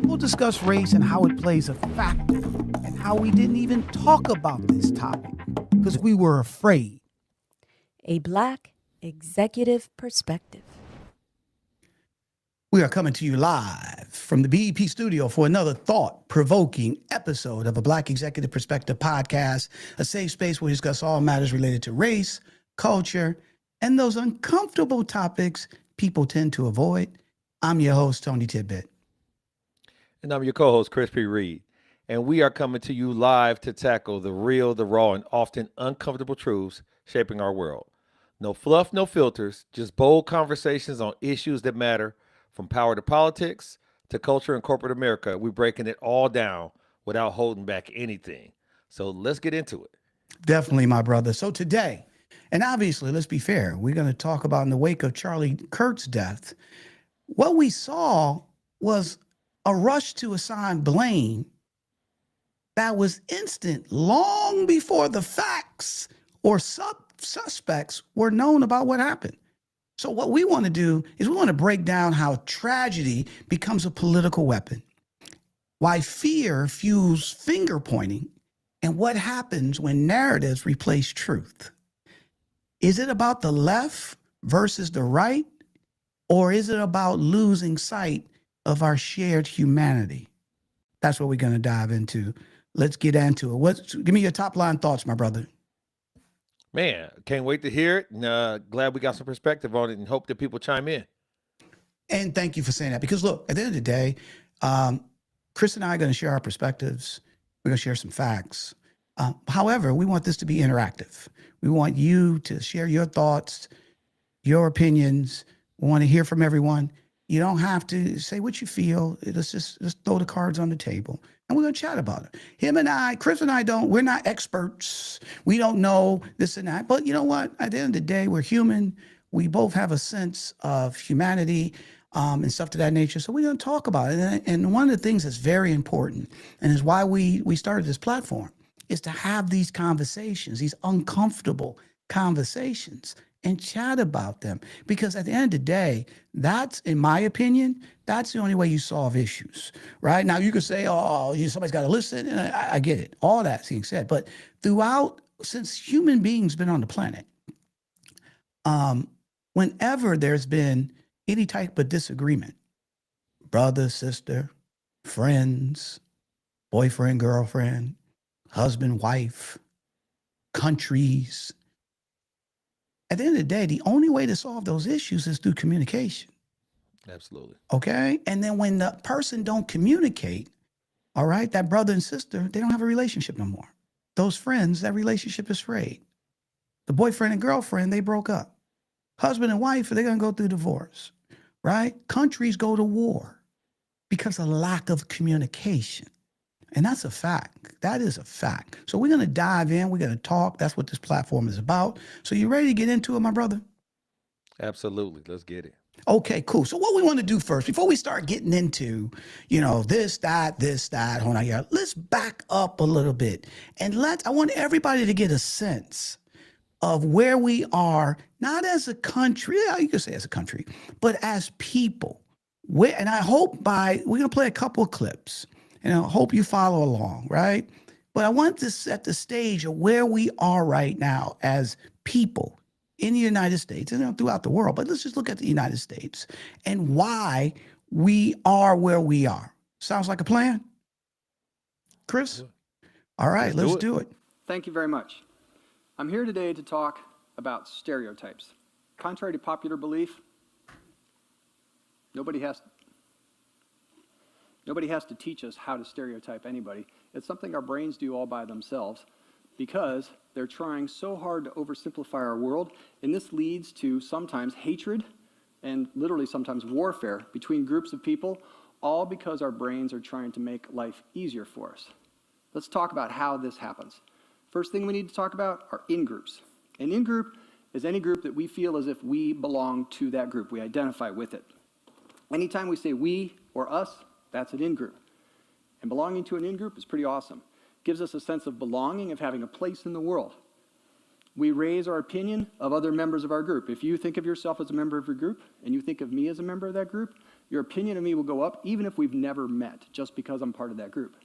We'll discuss race and how it plays a factor, and how we didn't even talk about this topic because we were afraid. A Black executive perspective. We are coming to you live from the BEP studio for another thought-provoking episode of a Black Executive Perspective podcast, a safe space where we discuss all matters related to race, culture, and those uncomfortable topics people tend to avoid. I'm your host, Tony Tidbit. And I'm your co-host, Chris P. Reed. And we are coming to you live to tackle the real, the raw, and often uncomfortable truths shaping our world. No fluff, no filters, just bold conversations on issues that matter. From power to politics to culture and corporate America, we're breaking it all down without holding back anything. So let's get into it. Definitely, my brother. So today, and obviously, let's be fair, we're going to talk about in the wake of Charlie Kirk's death, what we saw was a rush to assign blame that was instant long before the facts or suspects were known about what happened. So what we want to do is we want to break down how tragedy becomes a political weapon, why fear fuels finger pointing, and what happens when narratives replace truth. Is it about the left versus the right, or is it about losing sight of our shared humanity? That's what we're going to dive into. Let's get into it. Give me your top line thoughts, my brother. Man, can't wait to hear it. And glad we got some perspective on it and hope that people chime in. And thank you for saying that. Because look, at the end of the day, Chris and I are going to share our perspectives. We're going to share some facts. However, we want this to be interactive. We want you to share your thoughts, your opinions. We want to hear from everyone. You don't have to say what you feel. Let's just throw the cards on the table. And we're going to chat about it. Him and I, Chris and I we're not experts. We don't know this and that. But you know what? At the end of the day, we're human. We both have a sense of humanity and stuff to that nature. So we're going to talk about it. And one of the things that's very important, and is why we started this platform, is to have these conversations, these uncomfortable conversations, and chat about them. Because at the end of the day, that's, in my opinion, that's the only way you solve issues, right? Now, you could say, somebody's got to listen, and I get it. All that's being said. But since human beings been on the planet, whenever there's been any type of disagreement, brother, sister, friends, boyfriend, girlfriend, husband, wife, countries, at the end of the day, the only way to solve those issues is through communication. Absolutely. Okay? And then when the person don't communicate, all right, that brother and sister, they don't have a relationship no more. Those friends, that relationship is frayed. The boyfriend and girlfriend, they broke up. Husband and wife, they're going to go through divorce, right? Countries go to war because of lack of communication. And that's a fact. That is a fact. So we're going to dive in. We're going to talk. That's what this platform is about. So you ready to get into it, my brother? Absolutely. Let's get it. Okay, cool. So what we want to do first, before we start getting into, this, that, hold on here, let's back up a little bit. And I want everybody to get a sense of where we are, not as a country, you could say as a country, but as people. And I hope we're going to play a couple of clips. And I hope you follow along, right? But I want to set the stage of where we are right now as people in the United States and throughout the world. But let's just look at the United States and why we are where we are. Sounds like a plan? Chris? All right, let's do it. Thank you very much. I'm here today to talk about stereotypes. Contrary to popular belief, nobody has to teach us how to stereotype anybody. It's something our brains do all by themselves because they're trying so hard to oversimplify our world, and this leads to sometimes hatred and literally sometimes warfare between groups of people, all because our brains are trying to make life easier for us. Let's talk about how this happens. First thing we need to talk about are in-groups. An in-group is any group that we feel as if we belong to that group. We identify with it. Anytime we say we or us, that's an in-group. And belonging to an in-group is pretty awesome. Gives us a sense of belonging, of having a place in the world. We raise our opinion of other members of our group. If you think of yourself as a member of your group and you think of me as a member of that group, your opinion of me will go up even if we've never met, just because I'm part of that group.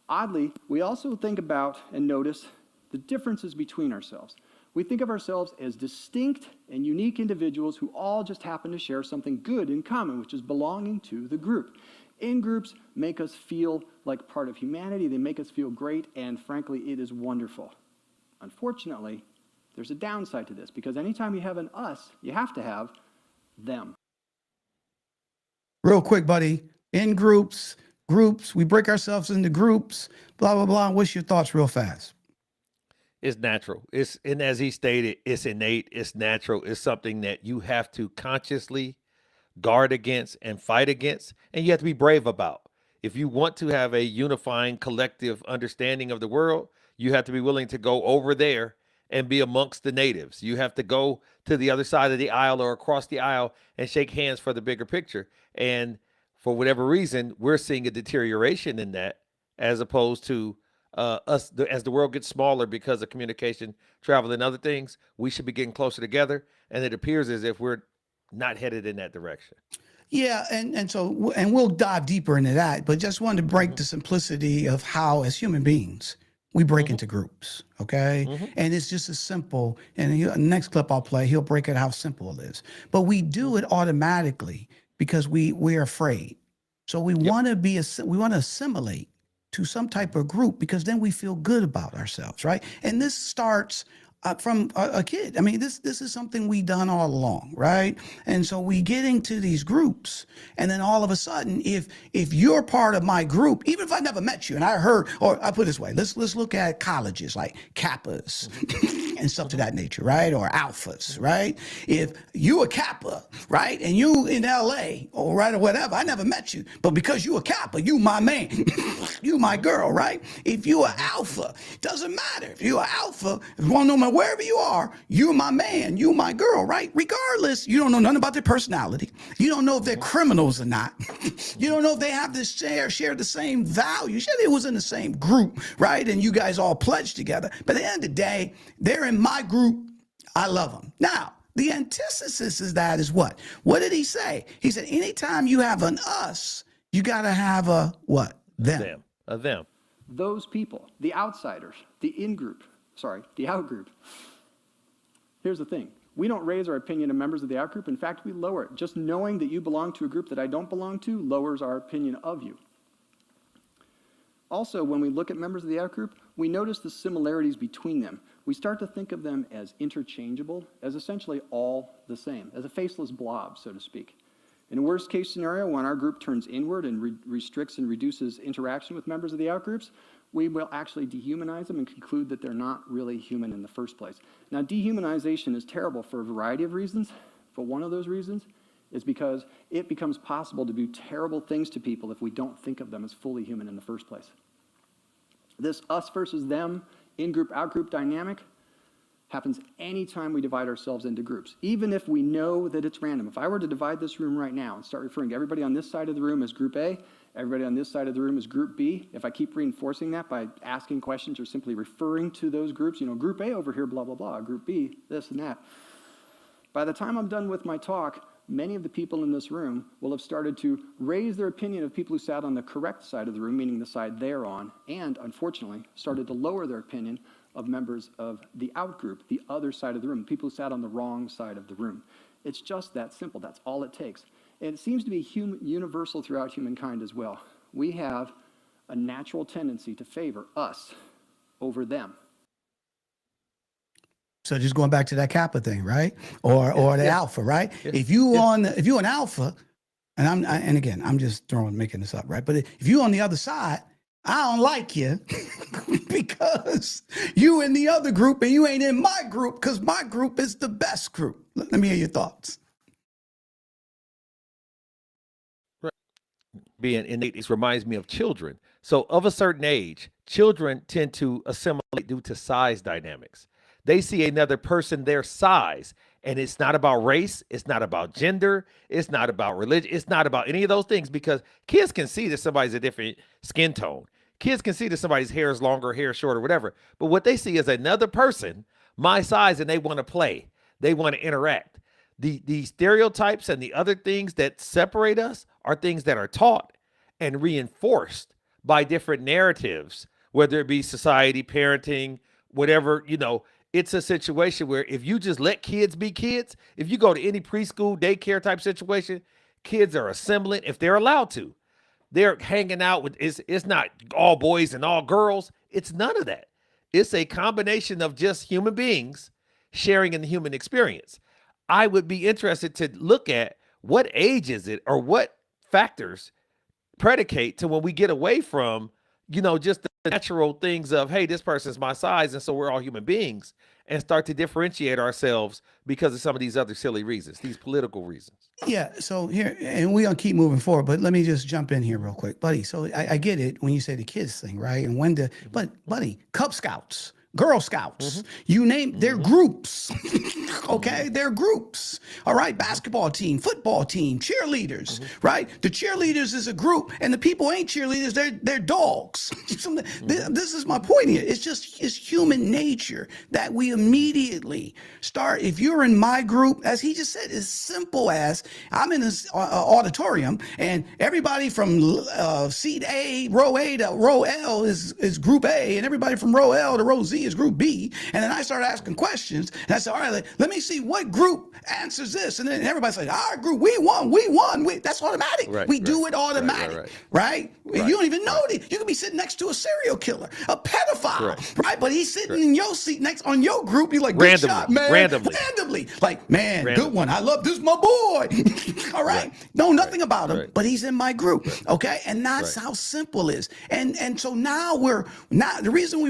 Oddly, we also think about and notice the differences between ourselves. We think of ourselves as distinct and unique individuals who all just happen to share something good in common, which is belonging to the group. In-groups make us feel like part of humanity. They make us feel great, and frankly, it is wonderful. Unfortunately, there's a downside to this, because anytime you have an us, you have to have them. Real quick, buddy. In groups, we break ourselves into groups, blah, blah, blah. What's your thoughts real fast? It's natural. And as he stated, it's innate, it's natural, it's something that you have to consciously guard against and fight against, and you have to be brave about. If you want to have a unifying collective understanding of the world, you have to be willing to go over there and be amongst the natives. You have to go to the other side of the aisle or across the aisle and shake hands for the bigger picture. And for whatever reason, we're seeing a deterioration in that, as opposed to as the world gets smaller because of communication, travel, and other things. We should be getting closer together. And it appears as if we're not headed in that direction. Yeah, and we'll dive deeper into that, but just wanted to break the simplicity of how, as human beings, we break into groups, okay? And it's just as simple, and the next clip I'll play, he'll break it how simple it is. But we do it automatically because we're afraid. So we want to assimilate to some type of group, because then we feel good about ourselves, right? And this starts from a kid. I mean, this is something we done all along, right? And so we get into these groups, and then all of a sudden, if you're part of my group, even if I never met you, and I heard, or I put it this way, let's look at colleges like Kappas and stuff to that nature, right? Or Alphas, right? If you a Kappa, right, and you in LA or right or whatever, I never met you, but because you a Kappa, you my man, you my girl, right? If you a Alpha, doesn't matter. If you a Alpha, if you want to know my wherever you are, you my man, you my girl, right? Regardless, you don't know nothing about their personality. You don't know if they're criminals or not. You don't know if they have this share the same values. Yeah, they was in the same group, right? And you guys all pledged together. But at the end of the day, they're in my group. I love them. Now, the antithesis is that is what? What did he say? He said, anytime you have an us, you got to have a what? Them. A them. Those people, the outsiders, the in-group, the out-group. Here's the thing. We don't raise our opinion of members of the out-group. In fact, we lower it. Just knowing that you belong to a group that I don't belong to lowers our opinion of you. Also, when we look at members of the out-group, we notice the similarities between them. We start to think of them as interchangeable, as essentially all the same, as a faceless blob, so to speak. In a worst-case scenario, when our group turns inward and restricts and reduces interaction with members of the out-groups, we will actually dehumanize them and conclude that they're not really human in the first place. Now, dehumanization is terrible for a variety of reasons, but one of those reasons is because it becomes possible to do terrible things to people if we don't think of them as fully human in the first place. This us versus them, in-group, out-group dynamic happens anytime we divide ourselves into groups, even if we know that it's random. If I were to divide this room right now and start referring to everybody on this side of the room as Group A, everybody on this side of the room as Group B, if I keep reinforcing that by asking questions or simply referring to those groups, Group A over here, blah, blah, blah, Group B, this and that. By the time I'm done with my talk, many of the people in this room will have started to raise their opinion of people who sat on the correct side of the room, meaning the side they're on, and unfortunately started to lower their opinion of members of the out-group, the other side of the room, people who sat on the wrong side of the room. It's just that simple. That's all it takes. And it seems to be universal throughout humankind as well. We have a natural tendency to favor us over them. So just going back to that Kappa thing, right? Or the Alpha, right? Yeah. If you're an Alpha, and again, I'm just making this up, right? But if you're on the other side, I don't like you because you in the other group and you ain't in my group because my group is the best group. Let me hear your thoughts. Being innate, it reminds me of children. So of a certain age, children tend to assimilate due to size dynamics. They see another person their size, and it's not about race, it's not about gender, it's not about religion, it's not about any of those things, because kids can see that somebody's a different skin tone. Kids can see that somebody's hair is longer, hair is shorter, whatever. But what they see is another person my size and they want to play. They want to interact. The stereotypes and the other things that separate us are things that are taught and reinforced by different narratives, whether it be society, parenting, whatever, it's a situation where if you just let kids be kids, if you go to any preschool, daycare type situation, kids are assembling if they're allowed to. They're hanging out with, it's not all boys and all girls. It's none of that. It's a combination of just human beings sharing in the human experience. I would be interested to look at what age is it or what factors predicate to when we get away from, just the natural things of, hey, this person's my size, and so we're all human beings, and start to differentiate ourselves because of some of these other silly reasons, these political reasons. Yeah. So here, and we're going to keep moving forward, but let me just jump in here real quick, buddy. So I get it when you say the kids thing, right? And but buddy, Cub Scouts, Girl Scouts, you name, they're groups. Okay, they're groups. All right, basketball team, football team, cheerleaders, right? The cheerleaders is a group, and the people ain't cheerleaders, they're dogs. This is my point here. It's human nature that we immediately start. If you're in my group, as he just said, as simple as I'm in this auditorium, and everybody from seat A, row A to row L is group A, and everybody from row L to row Z is group B. And then I start asking questions, and I said, all right, let me see what group answers this. And then everybody's like, our group, we won. That's automatic. We do it automatic, right? You don't even know it. You could be sitting next to a serial killer, a pedophile, right? But he's sitting in your seat next on your group. You're like, good shot, man. Randomly. Like, man, good one. I love this, my boy. All right. Know nothing about him, but he's in my group. Okay. And that's how simple it is. And so now the reason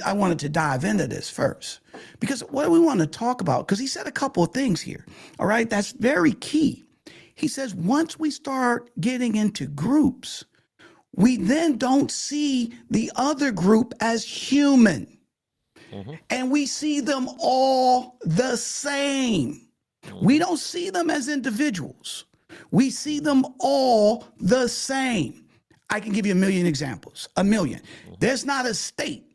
I wanted to dive into this first, because what we want to talk about, because he said a couple of things here. All right. That's very key. He says, once we start getting into groups, we then don't see the other group as human. And we see them all the same. We don't see them as individuals. We see them all the same. I can give you a million examples, a million. There's not a state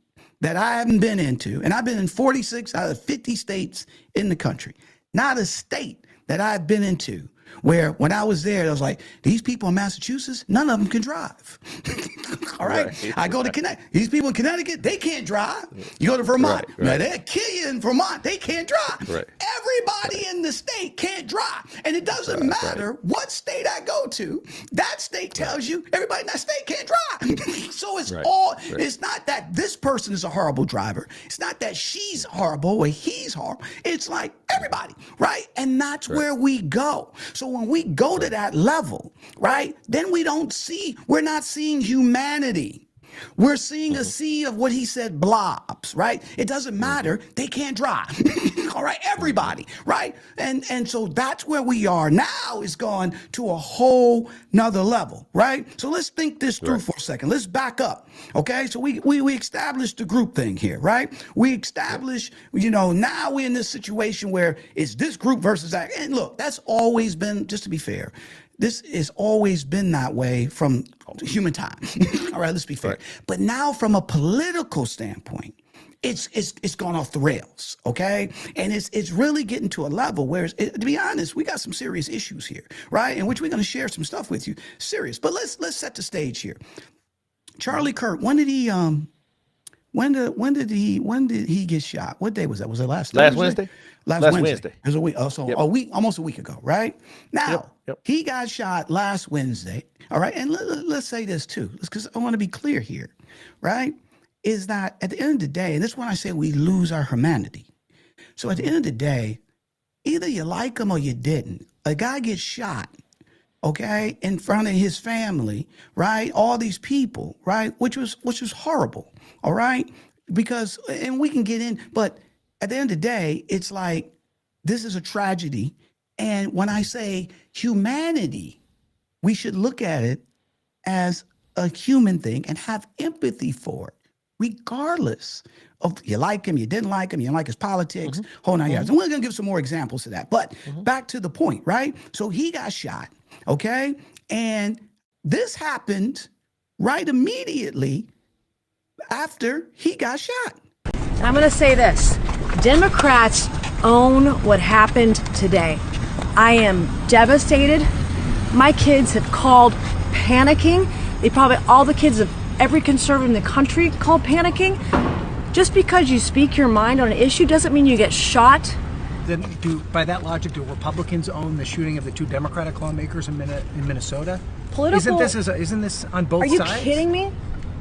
that I haven't been into, and I've been in 46 out of 50 states in the country. Not a state that I've been into where when I was there, I was like, these people in Massachusetts, none of them can drive. All right. I go to Connecticut. These people in Connecticut, they can't drive. You go to Vermont. Now, they'll kill you in Vermont. They can't drive. Everybody in the state can't drive. And it doesn't matter what state I go to. That state tells you everybody in that state can't drive. So it's it's not that this person is a horrible driver. It's not that she's horrible or he's horrible. It's like everybody, right? And that's where we go. So when we go to that level, right, then we're not seeing humanity. We're seeing a sea of what he said, blobs, right? It doesn't matter. They can't drive. All right, everybody, right? And so that's where we are now. Is gone to a whole nother level, right? So let's think this through for a second. Let's back up, okay? So we established the group thing here, right? We established, now we're in this situation where it's this group versus that. And look, that's always been, just to be fair, this has always been that way from human time. All right, let's be fair. But now from a political standpoint, it's gone off the rails, okay? And it's really getting to a level where, to be honest, we got some serious issues here, right? In which we're going to share some stuff with you, serious. But let's set the stage here. Charlie Kirk, when did he get shot? What day was that? Was it last Wednesday? Last Wednesday. It was a week. Oh, so a week, almost a week ago, right? Now, he got shot last Wednesday. All right. And let's say this too, because I want to be clear here, right? Is that at the end of the day, and this is when I say we lose our humanity. So at the end of the day, either you like him or you didn't. A guy gets shot, okay, in front of his family, right? All these people, right? Which was horrible. All right. Because, and we can get in, but at the end of the day, it's like, this is a tragedy. And when I say humanity, we should look at it as a human thing and have empathy for it, regardless of you like him, you didn't like him, you don't like his politics, whole nine yards. And we're going to give some more examples of that. But back to the point, right? So he got shot, okay? And this happened right immediately after he got shot. I'm going to say this. Democrats own what happened today. I am devastated. My kids have called panicking. All the kids of every conservative in the country call panicking. Just because you speak your mind on an issue doesn't mean you get shot. Then by that logic, do Republicans own the shooting of the 2 Democratic lawmakers in Minnesota? Political. Isn't this on both Are you sides? kidding me?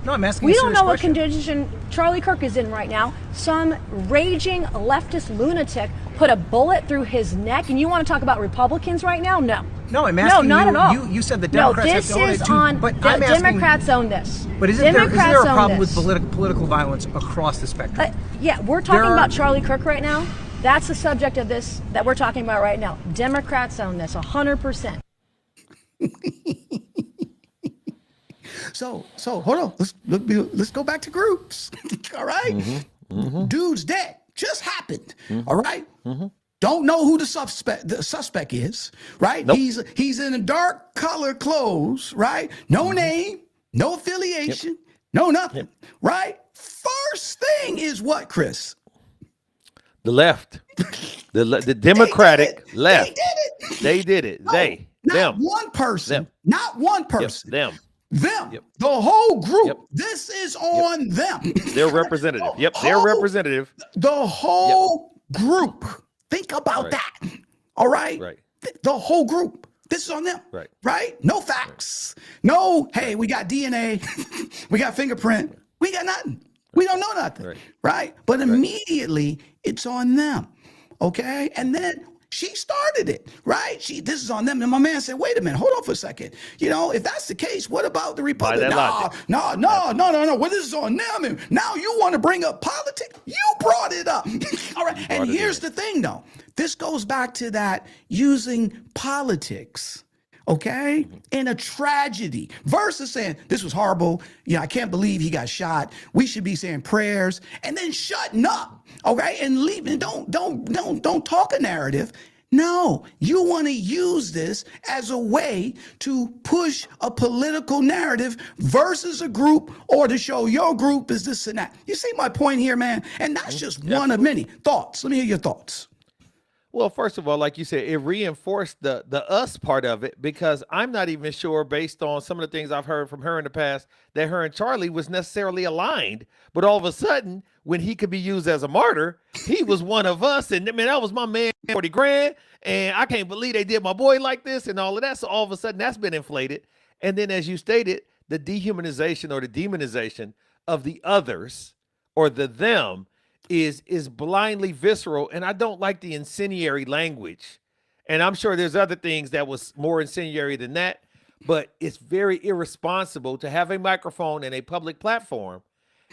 No, I'm asking. We a don't serious know what question. condition Charlie Kirk is in right now. Some raging leftist lunatic put a bullet through his neck, and you want to talk about Republicans right now? No. No, I'm asking. No, not at all. You said the Democrats have to own it too. But I'm asking, Democrats own this. But isn't there a Democrats own problem this. with political violence across the spectrum? Yeah, we're talking about Charlie Kirk right now. That's the subject of this that we're talking about right now. Democrats own this 100%. So hold on. Let's go back to groups. All right. Dude's dead. Just happened. All right. Don't know who the suspect is. Right. Nope. He's in dark color clothes. Right. No name. No affiliation. No nothing. Right. First thing is what, Chris? The left, the Democratic left. They did it. They did it. Not Them. one person. Them. Not one person. Them. Them. Yep. The whole group. Yep. This is on them. They're representative. Yep, they're representative. The whole group. Think about that. All right? Right. The whole group. This is on them. Right. Right? No facts. No, hey, we got DNA. We got fingerprint. We got nothing. We don't know nothing. Right? But immediately it's on them. Okay? And then she started it, right? This is on them. And my man said, wait a minute, hold on for a second. You know, if that's the case, what about the Republicans? No. Well, this is on them. And now you want to bring up politics? You brought it up. All right. And here's the thing, though. This goes back to that using politics, okay, in a tragedy versus saying this was horrible. Yeah, I can't believe he got shot. We should be saying prayers and then shutting up, okay, and leaving. Don't talk a narrative. No, you want to use this as a way to push a political narrative versus a group or to show your group is this and that. You see my point here, man? And that's just one of many thoughts. Let me hear your thoughts. Well, first of all, like you said, it reinforced the us part of it, because I'm not even sure, based on some of the things I've heard from her in the past, that her and Charlie was necessarily aligned. But all of a sudden, when he could be used as a martyr, he was one of us. And I mean, that was my man, 40 grand. And I can't believe they did my boy like this and all of that. So all of a sudden, that's been inflated. And then, as you stated, the dehumanization or the demonization of the others or the them is blindly visceral. And I don't like the incendiary language. And I'm sure there's other things that was more incendiary than that, but it's very irresponsible to have a microphone and a public platform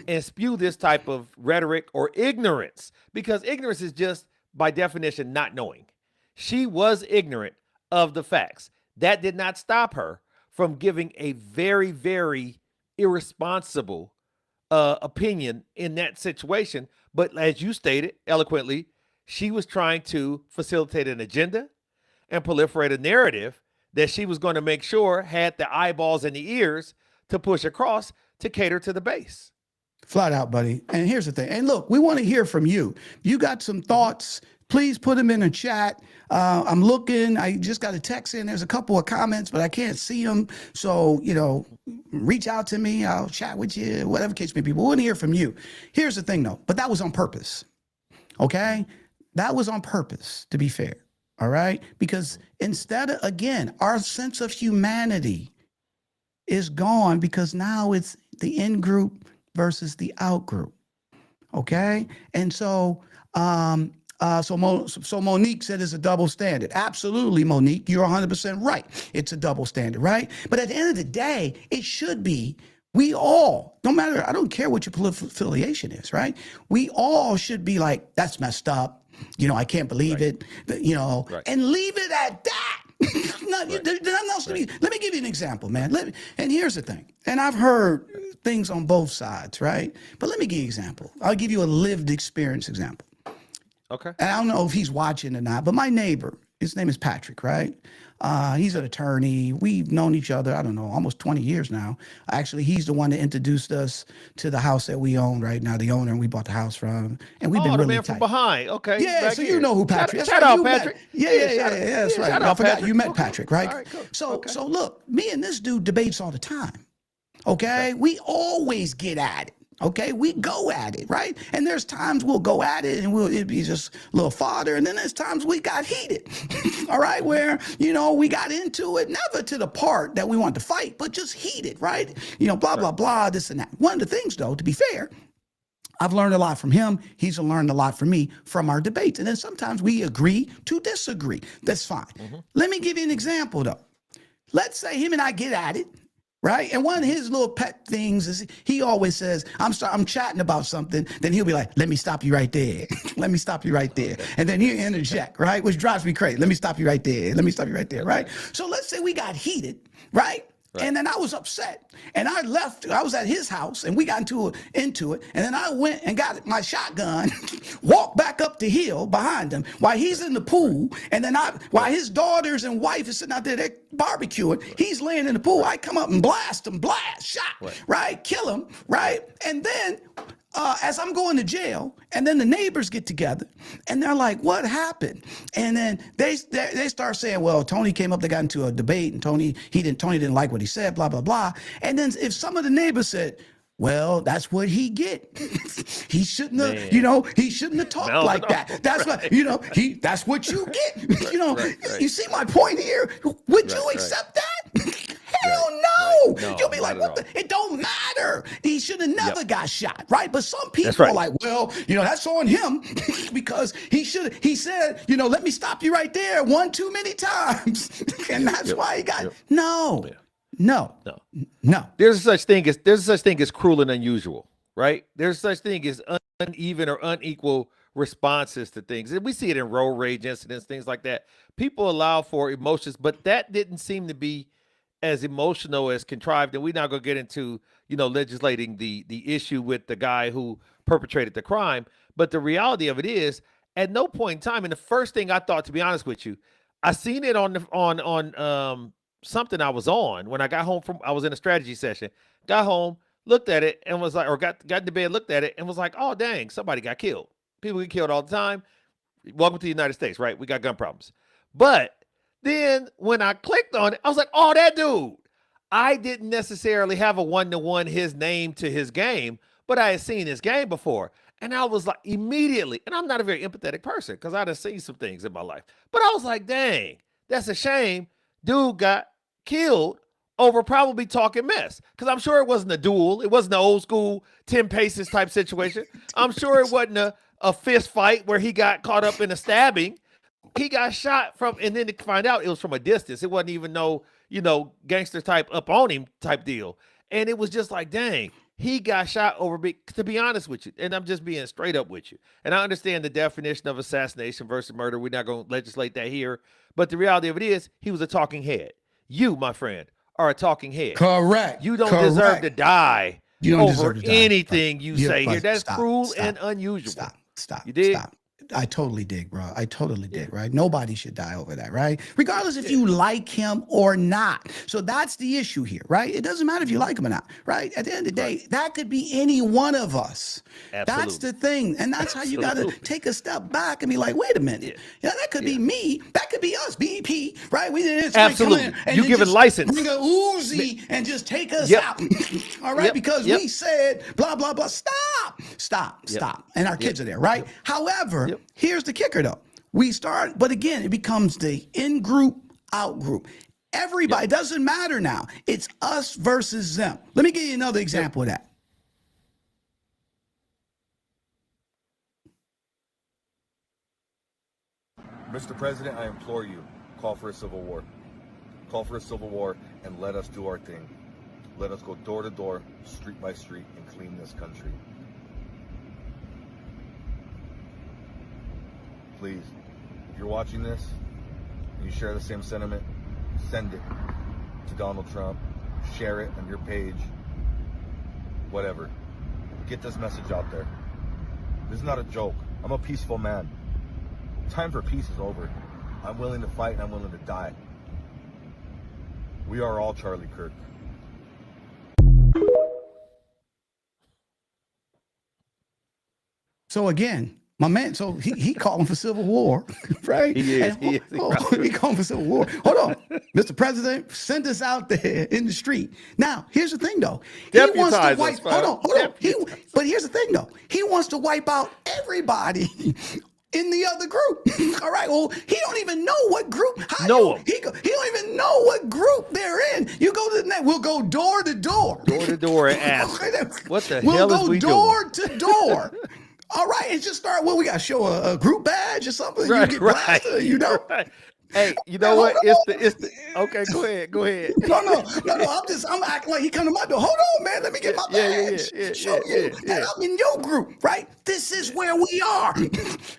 and spew this type of rhetoric or ignorance, because ignorance is just by definition not knowing. She was ignorant of the facts. That did not stop her from giving a very, very irresponsible opinion in that situation. But as you stated eloquently, she was trying to facilitate an agenda and proliferate a narrative that she was going to make sure had the eyeballs and the ears to push across to cater to the base. Flat out, buddy. And here's the thing. And look, we want to hear from you. You got some thoughts, please put them in the chat. I'm looking. I just got a text in. There's a couple of comments, but I can't see them. So, you know, reach out to me. I'll chat with you, whatever case may be. But we want to hear from you. Here's the thing, though. But that was on purpose. Okay? That was on purpose, to be fair. All right? Because instead of, again, our sense of humanity is gone because now it's the in group versus the out group. Okay? And so, so Monique said it's a double standard. Absolutely, Monique. You're 100% right. It's a double standard, right? But at the end of the day, it should be, we all, no matter, I don't care what your political affiliation is, right? We all should be like, that's messed up. You know, I can't believe it, you know, and leave it at that. There's nothing else to be. Let me give you an example, man. And here's the thing. And I've heard things on both sides, right? But let me give you an example. I'll give you a lived experience example. Okay. And I don't know if he's watching or not, but my neighbor, his name is Patrick, right? He's an attorney. We've known each other, I don't know, almost 20 years now. Actually, he's the one that introduced us to the house that we own right now, the owner and we bought the house from. And we've been the really man tight. from behind. Okay. Yeah, back so here. you know who Patrick is. Shout Right, out, you met- Patrick. Yeah, that's right. Shout I out, forgot Patrick. you met Okay. Patrick, right? All right, cool. So, Okay. so look, me and this dude debates all the time. Okay, we always get at it. Okay, we go at it, right? And there's times we'll go at it and it'd be just a little fodder. And then there's times we got heated, all right, where, we got into it, never to the part that we want to fight, but just heated, right? Blah, blah, blah, this and that. One of the things, though, to be fair, I've learned a lot from him. He's learned a lot from me from our debates. And then sometimes we agree to disagree. That's fine. Let me give you an example, though. Let's say him and I get at it. Right. And one of his little pet things is he always says, I'm chatting about something. Then he'll be like, let me stop you right there. Let me stop you right there. And then he'll interject, right? Which drives me crazy. Let me stop you right there. Let me stop you right there. Right. So let's say we got heated. Right. And then I was upset and I left. I was at his house and we got into it. And then I went and got my shotgun, walked back up the hill behind him while he's in the pool. And then while his daughters and wife is sitting out there, they're barbecuing. He's laying in the pool. I come up and blast him, shot, right? Kill him, right? And then as I'm going to jail, and then the neighbors get together, and they're like, "What happened?" And then they start saying, "Well, Tony came up, they got into a debate, and Tony didn't like what he said, blah blah blah." And then if some of the neighbors said, "Well, that's what he get. He shouldn't have, he shouldn't have talked like that. That's what, that's what you get." You see my point here? Would you accept that? Hell no. No, You'll be like, not what at it don't matter. He should have never got shot, right? But some people right. are like, well, that's on him because he said, let me stop you right there one too many times. And that's why he got No. There's such thing as cruel and unusual, right? There's such thing as uneven or unequal responses to things. And we see it in road rage incidents, things like that. People allow for emotions, but that didn't seem to be as emotional as contrived. And we're not going to get into, legislating the issue with the guy who perpetrated the crime. But the reality of it is, at no point in time, and the first thing I thought, to be honest with you, I seen it on something I was on when I got home I was in a strategy session, got home, looked at it and was like, or got into bed, looked at it and was like, oh, dang, somebody got killed. People get killed all the time. Welcome to the United States, right? We got gun problems. But then when I clicked on it, I was like, oh, that dude. I didn't necessarily have a one-to-one his name to his game, but I had seen his game before. And I was like, immediately, and I'm not a very empathetic person because I'd have seen some things in my life. But I was like, dang, that's a shame. Dude got killed over probably talking mess. Because I'm sure it wasn't a duel. It wasn't an old school 10 paces type situation. I'm sure it wasn't a fist fight where he got caught up in a stabbing. He got shot from, and then to find out it was from a distance. It wasn't even no, gangster type up on him type deal. And it was just like, dang, he got shot over, to be honest with you. And I'm just being straight up with you. And I understand the definition of assassination versus murder. We're not going to legislate that here. But the reality of it is, he was a talking head. You, my friend, are a talking head. Correct. You don't deserve to die over anything you say here. That's cruel and unusual. Stop. You did? Stop. I totally dig, bro. I totally dig, right? Nobody should die over that, right? Regardless if you like him or not. So that's the issue here, right? It doesn't matter if you like him or not, right? At the end of the day, that could be any one of us. Absolutely. That's the thing. And that's how you got to take a step back and be like, wait a minute. Yeah, that could be me. That could be us, BEP, right? We didn't absolutely. You give it license. Bring a Uzi and just take us out. All right? Because we said blah, blah, blah. Stop. And our kids are there, right? However, here's the kicker though. We start, but again, it becomes the in-group, out-group. Everybody, doesn't matter now. It's us versus them. Let me give you another example of that. Mr. President, I implore you, call for a civil war. Call for a civil war and let us do our thing. Let us go door to door, street by street, and clean this country. Please, if you're watching this and you share the same sentiment, send it to Donald Trump, share it on your page, whatever. Get this message out there. This is not a joke. I'm a peaceful man. Time for peace is over. I'm willing to fight and I'm willing to die. We are all Charlie Kirk. So again, my man, so he calling for civil war, right? He is. He calling for civil war. Hold on, Mr. President, send us out there in the street. Now, here's the thing, though. He wants to Deputize wipe. us, Hold on. Deputize. But here's the thing, though. He wants to wipe out everybody in the other group. All right. Well, he don't even know what group. He don't even know what group they're in. You go to the net. We'll go door to door. Door to door and ask, what the We'll hell is go we door doing? to door. All right, and just start. Well, we got to show a group badge or something. Right, you get right. blasted, you know. Right. Hey, you know what? It's the. Okay, go ahead. No. I'm acting like he come to my door. Hold on, man. Let me get my badge. Show you that I'm in your group, right? This is where we are.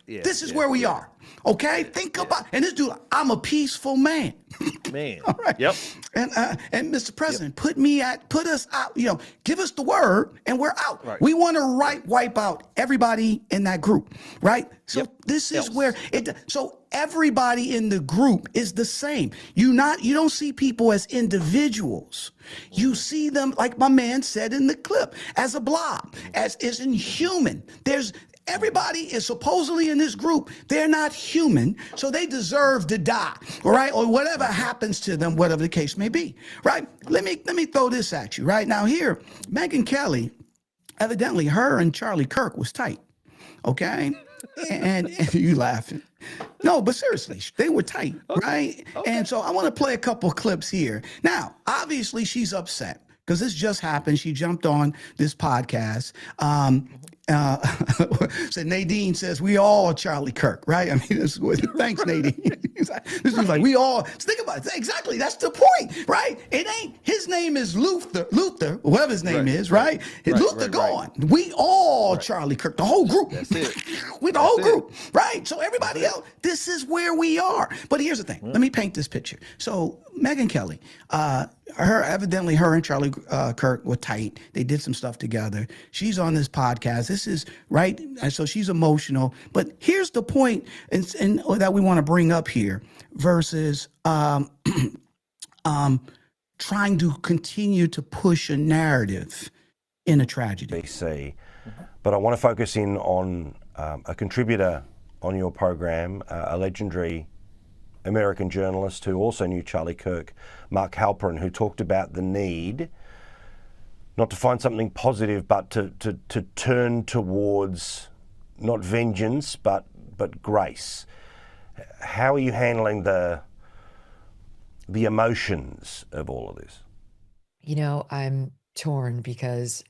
This is where we are. Okay, think about. And this dude, I'm a peaceful man. Man. All right. Yep. And Mr. President, put us out. You know, give us the word, and we're out. Right. We want to wipe out everybody in that group, right? So this is where it. So everybody in the group is the same. You don't see people as individuals. You see them, like my man said in the clip, as a blob, as is inhuman. Everybody is supposedly in this group. They're not human, so they deserve to die, all right? Or whatever happens to them, whatever the case may be, right? Let me throw this at you, right? Now here, Megyn Kelly, evidently her and Charlie Kirk was tight, okay? And you laughing. No, but seriously, they were tight, right? Okay. And so I want to play a couple clips here. Now, obviously she's upset because this just happened. She jumped on this podcast. So Nadine says we all are Charlie Kirk, right? I mean, thanks, Nadine. This is like we all think about it. Exactly, that's the point, right? It ain't his name is Luther, whatever his name is, right? Luther gone. We all Charlie Kirk, the whole group. That's it. We're the whole group, right? So everybody else, this is where we are. But here's the thing. Let me paint this picture. So Megyn Kelly, evidently her and Charlie Kirk were tight. They did some stuff together. She's on this podcast. This is right. And so she's emotional. But here's the point that we want to bring up here versus trying to continue to push a narrative in a tragedy. BC. But I want to focus in on a contributor on your program, a legendary American journalist who also knew Charlie Kirk, Mark Halperin, who talked about the need not to find something positive, but to turn towards not vengeance, but grace. How are you handling the emotions of all of this? You know, I'm torn because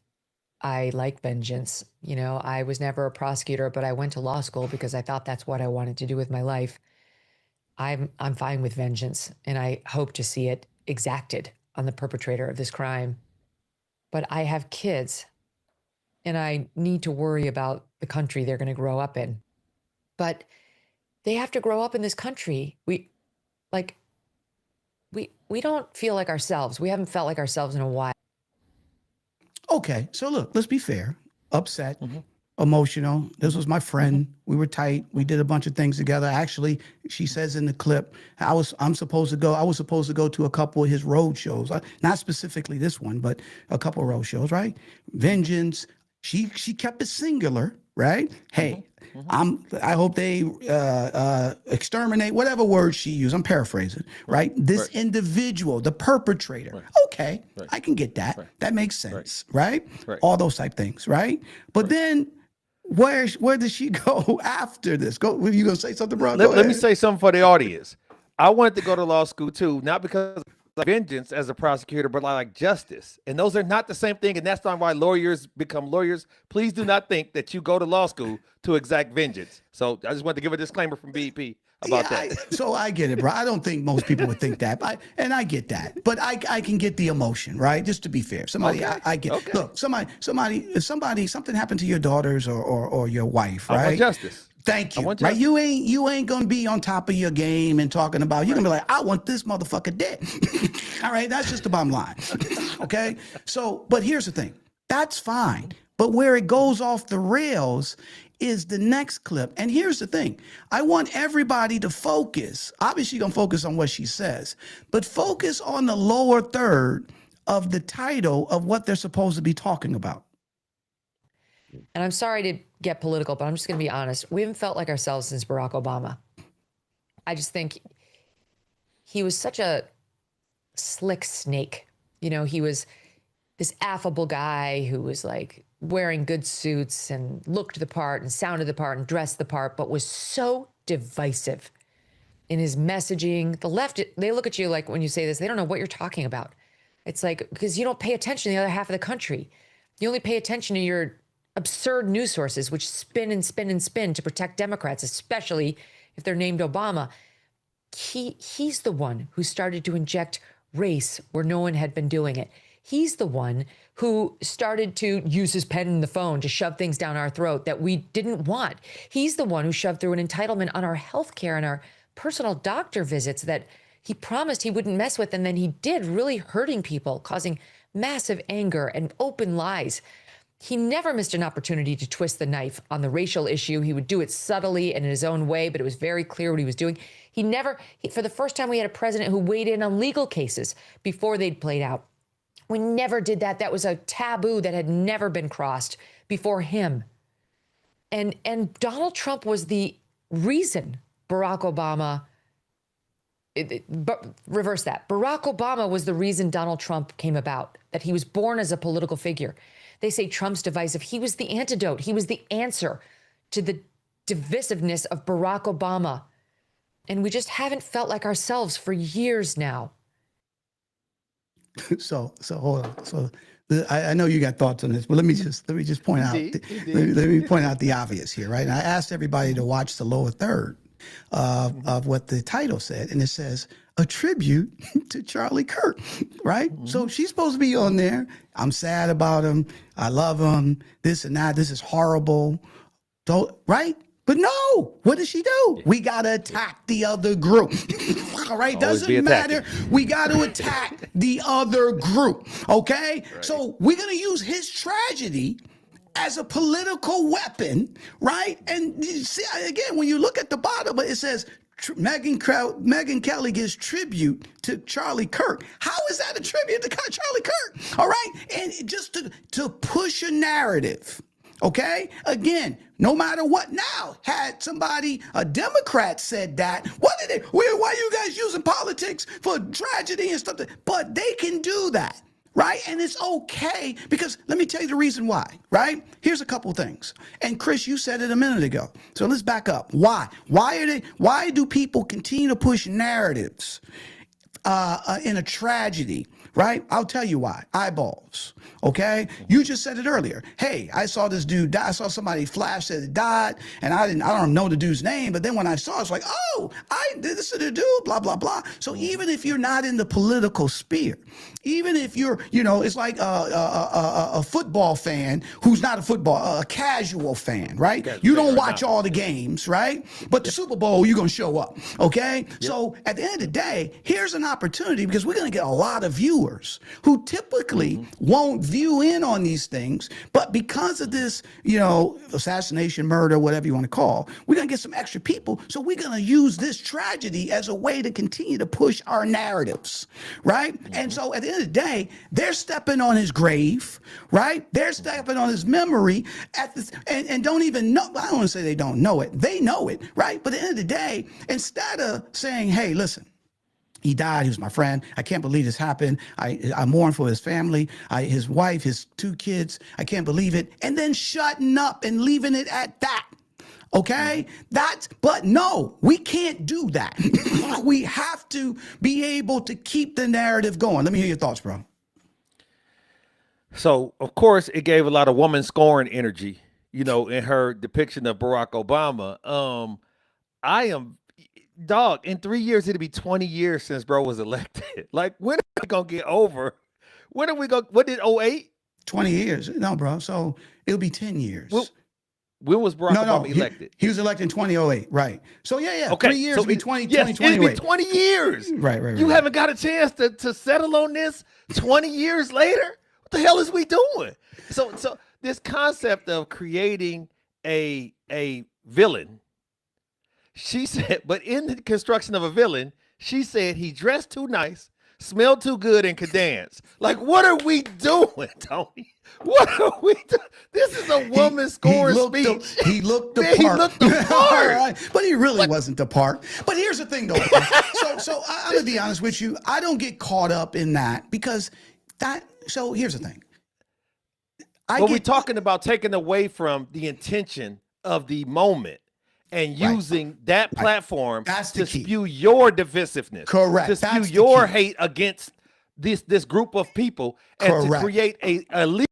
I like vengeance. You know, I was never a prosecutor, but I went to law school because I thought that's what I wanted to do with my life. I'm fine with vengeance, and I hope to see it exacted on the perpetrator of this crime. But I have kids, and I need to worry about the country they're going to grow up in. But they have to grow up in this country. We don't feel like ourselves. We haven't felt like ourselves in a while. Okay, so look, let's be fair. Upset, emotional. This was my friend. We were tight. We did a bunch of things together. Actually, she says in the clip, I was supposed to go to a couple of his road shows. Not specifically this one, but a couple of road shows, right? Vengeance. She kept it singular, right? Hey, I hope they exterminate, whatever word she used. I'm paraphrasing, right? This individual, the perpetrator. Okay, I can get that. That makes sense, right? All those type things, right? But then where does she go after this? Were you gonna say something, bro? Let me say something for the audience. I wanted to go to law school too, not because of vengeance as a prosecutor, but like justice. And those are not the same thing. And that's not why lawyers become lawyers. Please do not think that you go to law school to exact vengeance. So I just wanted to give a disclaimer from BEP about that. So I get it, bro. I don't think most people would think that, and I get that. But I can get the emotion, right? Just to be fair, I get. Okay. Look, something happened to your daughters or your wife, right? I want justice. Thank you. Right? You ain't gonna be on top of your game and talking about. You're gonna be like, I want this motherfucker dead. All right, that's just the bottom line. Okay. So, but here's the thing. That's fine. But where it goes off the rails is the next clip. And here's the thing. I want everybody to focus. Obviously, you're going to focus on what she says, but focus on the lower third of the title of what they're supposed to be talking about. And I'm sorry to get political, but I'm just going to be honest. We haven't felt like ourselves since Barack Obama. I just think he was such a slick snake. You know, he was this affable guy who was like wearing good suits and looked the part and sounded the part and dressed the part, but was so divisive in his messaging. The left, they look at you like when you say this, they don't know what you're talking about. It's like, because you don't pay attention to the other half of the country. You only pay attention to your absurd news sources, which spin and spin and spin to protect Democrats, especially if they're named Obama. He's the one who started to inject race where no one had been doing it. He's the one who started to use his pen and the phone to shove things down our throat that we didn't want. He's the one who shoved through an entitlement on our health care and our personal doctor visits that he promised he wouldn't mess with, and then he did, really hurting people, causing massive anger and open lies. He never missed an opportunity to twist the knife on the racial issue. He would do it subtly and in his own way, but it was very clear what he was doing. For the first time, we had a president who weighed in on legal cases before they'd played out. We never did that. That was a taboo that had never been crossed before him. And Donald Trump was the reason Barack Obama, reverse that. Barack Obama was the reason Donald Trump came about, that he was born as a political figure. They say Trump's divisive. He was the antidote. He was the answer to the divisiveness of Barack Obama. And we just haven't felt like ourselves for years now. So hold on. So I know you got thoughts on this, but let me just point out. Let me point out the obvious here, right? And I asked everybody to watch the lower third of what the title said, and it says a tribute to Charlie Kirk, right? Mm-hmm. So she's supposed to be on there. I'm sad about him. I love him. This and that. This is horrible. Right? But no, what does she do? We got to attack the other group. All right? Doesn't matter. We got to attack the other group. Okay? Right. So we're going to use his tragedy as a political weapon, right? And you see, again, when you look at the bottom, it says Megyn Kelly gives tribute to Charlie Kirk. How is that a tribute to Charlie Kirk? All right? And just to push a narrative. Okay? Again, no matter what. Now, had a Democrat said that, why are you guys using politics for tragedy and stuff? But they can do that, right? And it's okay, because let me tell you the reason why, right? Here's a couple things. And Chris, you said it a minute ago. So let's back up. Why? Why do people continue to push narratives in a tragedy? Right? I'll tell you why. Eyeballs. Okay? You just said it earlier. Hey, I saw this dude die. I saw somebody flash that it died, and I don't know the dude's name, but then when I saw it, it's like, oh, this is the dude, blah, blah, blah. So even if you're not in the political sphere, even if you're, it's like a football fan who's not a casual fan, right? You don't watch all the games, right? But the Super Bowl, you're going to show up, okay? Yep. So at the end of the day, here's an opportunity, because we're going to get a lot of viewers who typically won't view in on these things, but because of this, assassination, murder, whatever you want to call, we're going to get some extra people. So we're going to use this tragedy as a way to continue to push our narratives, right? And so at the end of the day, they're stepping on his grave, right? They're stepping on his memory and don't even know. I don't want to say they don't know it. They know it, right? But at the end of the day, instead of saying, hey, listen, he died. He was my friend. I can't believe this happened. I mourn for his family, his wife, his 2 kids. I can't believe it. And then shutting up and leaving it at that. Okay? But no, we can't do that. We have to be able to keep the narrative going. Let me hear your thoughts, bro. So, of course, it gave a lot of woman scorn energy, in her depiction of Barack Obama. Dog, in 3 years, it'll be 20 years since bro was elected. Like, when are we going to get over? When did 08? 20 years. No, bro. So it'll be 10 years. When was Barack Obama elected? He was elected in 2008. Right. So, yeah. Okay. 3 years will be 2028. It'll be 20 years. Right. You haven't got a chance to settle on this 20 years later? What the hell is we doing? So this concept of creating a a villain. She said, but in the construction of a villain, she said he dressed too nice, smelled too good, and could dance. Like, what are we doing, Tony? What are we doing? This is a woman scoring speech. He looked the Man, part. he looked the part. All right. But he really wasn't the part. But here's the thing, though. So I'm going to be honest with you. I don't get caught up in that because so here's the thing. We're talking about taking away from the intention of the moment and using that platform to spew your divisiveness. Correct. To spew your hate against this group of people and to create a leader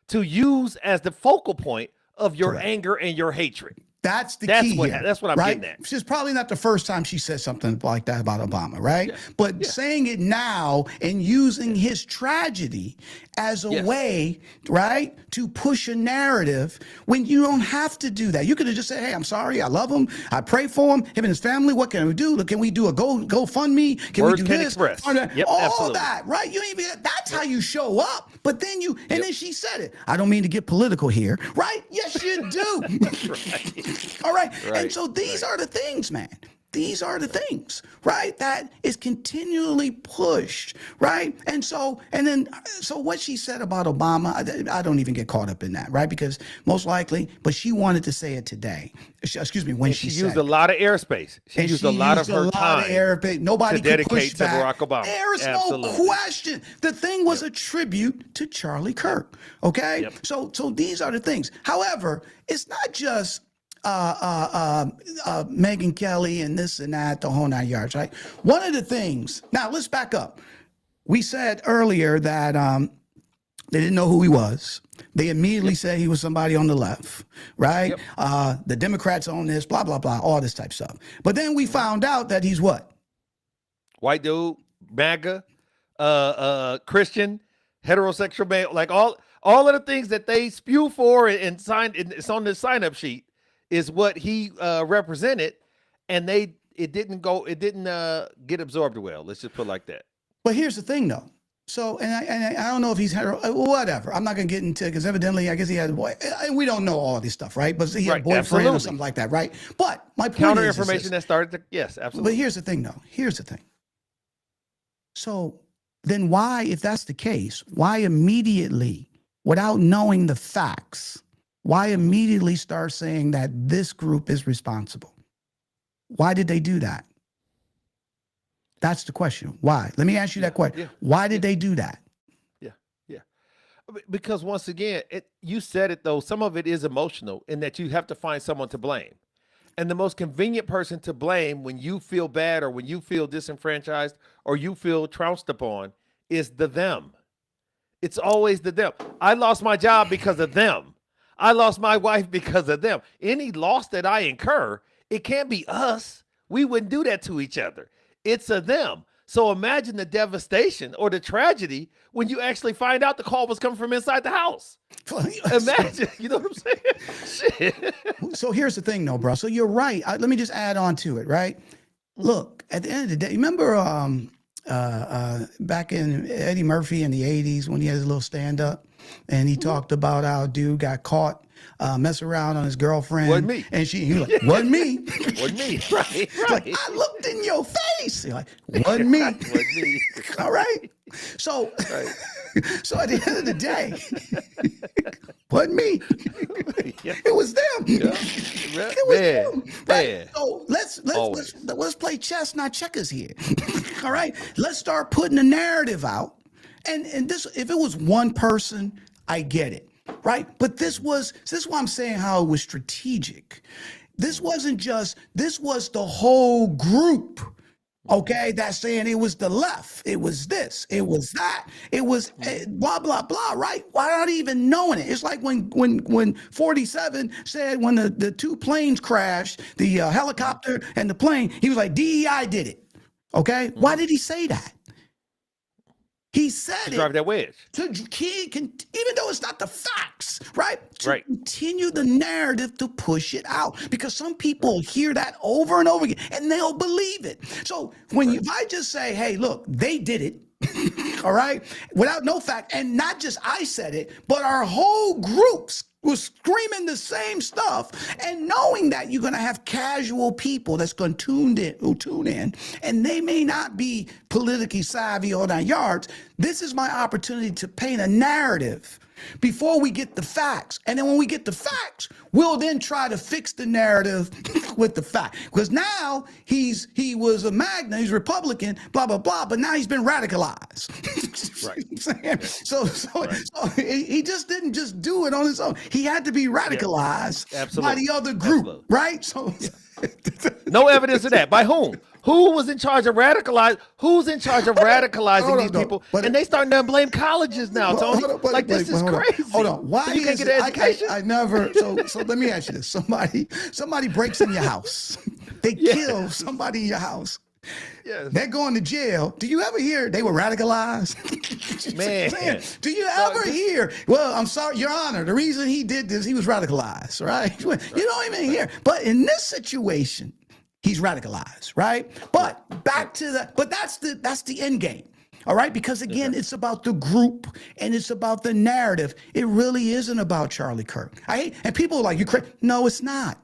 to use as the focal point of your anger and your hatred. That's the key here. That's what I'm getting at. It's probably not the first time she said something like that about Obama, right? Yeah. But saying it now and using his tragedy as a way, right, to push a narrative when you don't have to do that. You could have just said, hey, I'm sorry, I love him, I pray for him and his family. What can we do? Look, can we do a GoFundMe? Can Words we do can this? Express. All that, right? You ain't even, that's how you show up. But then and then she said it. I don't mean to get political here, right? Yes, you do. Right. All right. And so these are the things, man. These are the things, right? That is continually pushed, right? And so what she said about Obama, I don't even get caught up in that, right? Because most likely, but she wanted to say it today. Excuse me, when she used a lot of airspace. She used a lot of her time. Nobody could push to back. Barack Obama. There is no question. The thing was a tribute to Charlie Kirk. Okay. Yep. So these are the things. However, it's not just Megyn Kelly and this and that, the whole 9 yards, right? One of the things, now let's back up. We said earlier that they didn't know who he was. They immediately said he was somebody on the left, right? Yep. The Democrats own this, blah, blah, blah, all this type of stuff. But then we found out that he's what? White dude, MAGA, Christian, heterosexual male, like all of the things that they spew for and signed, it's on the sign-up sheet. Is what he represented, and it didn't get absorbed well. Let's just put it like that. But here's the thing, though. So, and I don't know if he's hetero, whatever. I'm not gonna get into it because evidently, I guess he had a boy. And we don't know all this stuff, right? But he had a boyfriend or something like that, right? But my point counter is information that started to, yes, absolutely. But here's the thing, though. Here's the thing. So then, why, if that's the case, why immediately, without knowing the facts? Why immediately start saying that this group is responsible? Why did they do that? That's the question. Why? Let me ask you that question. Why did they do that? Yeah. Because once again, you said it though, some of it is emotional in that you have to find someone to blame. And the most convenient person to blame when you feel bad or when you feel disenfranchised or you feel trounced upon is the them. It's always the them. I lost my job because of them. I lost my wife because of them. Any loss that I incur, it can't be us. We wouldn't do that to each other. It's a them. So imagine the devastation or the tragedy when you actually find out the call was coming from inside the house. Imagine, you know what I'm saying? Shit. So here's the thing, though, bro. So you're right. Let me just add on to it, right? Look, at the end of the day, remember back in Eddie Murphy in the 80s when he had his little stand-up? And he talked about how a dude got caught messing around on his girlfriend. Wasn't me. And he was like, wasn't me. Wasn't me. Right. Like, I looked in your face. You're like, wasn't me. Wasn't me. All right. So, so at the end of the day, wasn't me. It was them. Yeah. It was them. Right? Man. So let's play chess, not checkers here. All right. Let's start putting the narrative out. And this, if it was one person, I get it, right? But this is why I'm saying how it was strategic. This wasn't just, this was the whole group, okay, that's saying it was the left, it was this, it was that, it was blah, blah, blah, right? Why not even knowing it? It's like when 47 said when the two planes crashed, the helicopter and the plane, he was like, DEI did it, okay? Why did he say that? He said to drive that wedge. Even though it's not the facts, right? To continue the narrative to push it out. Because some people hear that over and over again and they'll believe it. So if I just say, hey, look, they did it, all right, without no fact, and not just I said it, but our whole groups was screaming the same stuff, and knowing that you're going to have casual people that's going to tune in, and they may not be politically savvy or 9 yards. This is my opportunity to paint a narrative before we get the facts. And then when we get the facts, we'll then try to fix the narrative with the fact. Because now he was a Magna, he's Republican, blah, blah, blah, but now he's been radicalized. Right. So he just didn't just do it on his own. He had to be radicalized by the other group, right? So no evidence of that. By whom? Who was in charge of radicalizing? Who's in charge of radicalizing these people? And they starting to blame colleges now, Tony. This is crazy. Hold on. Why so you can't is get an education? I never. So let me ask you this: somebody breaks in your house. They kill somebody in your house. Yes. They're going to jail. Do you ever hear they were radicalized? Man. Do you ever hear, well, I'm sorry, Your Honor, the reason he did this, he was radicalized, right? You don't even hear. But in this situation, he's radicalized, right? But back to that's the end game. All right, because again, it's about the group and it's about the narrative. It really isn't about Charlie Kirk. And people are like, you crazy. No, it's not.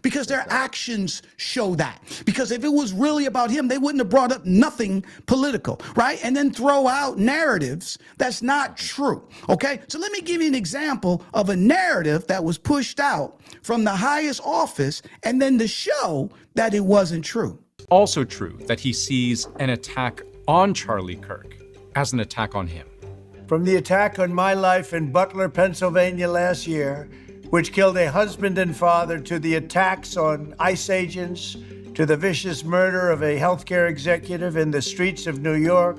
Because their actions show that. Because if it was really about him, they wouldn't have brought up nothing political, right? And then throw out narratives that's not true, okay? So let me give you an example of a narrative that was pushed out from the highest office and then to show that it wasn't true. Also true that he sees an attack on Charlie Kirk as an attack on him. From the attack on my life in Butler, Pennsylvania last year, which killed a husband and father, to the attacks on ICE agents, to the vicious murder of a healthcare executive in the streets of New York,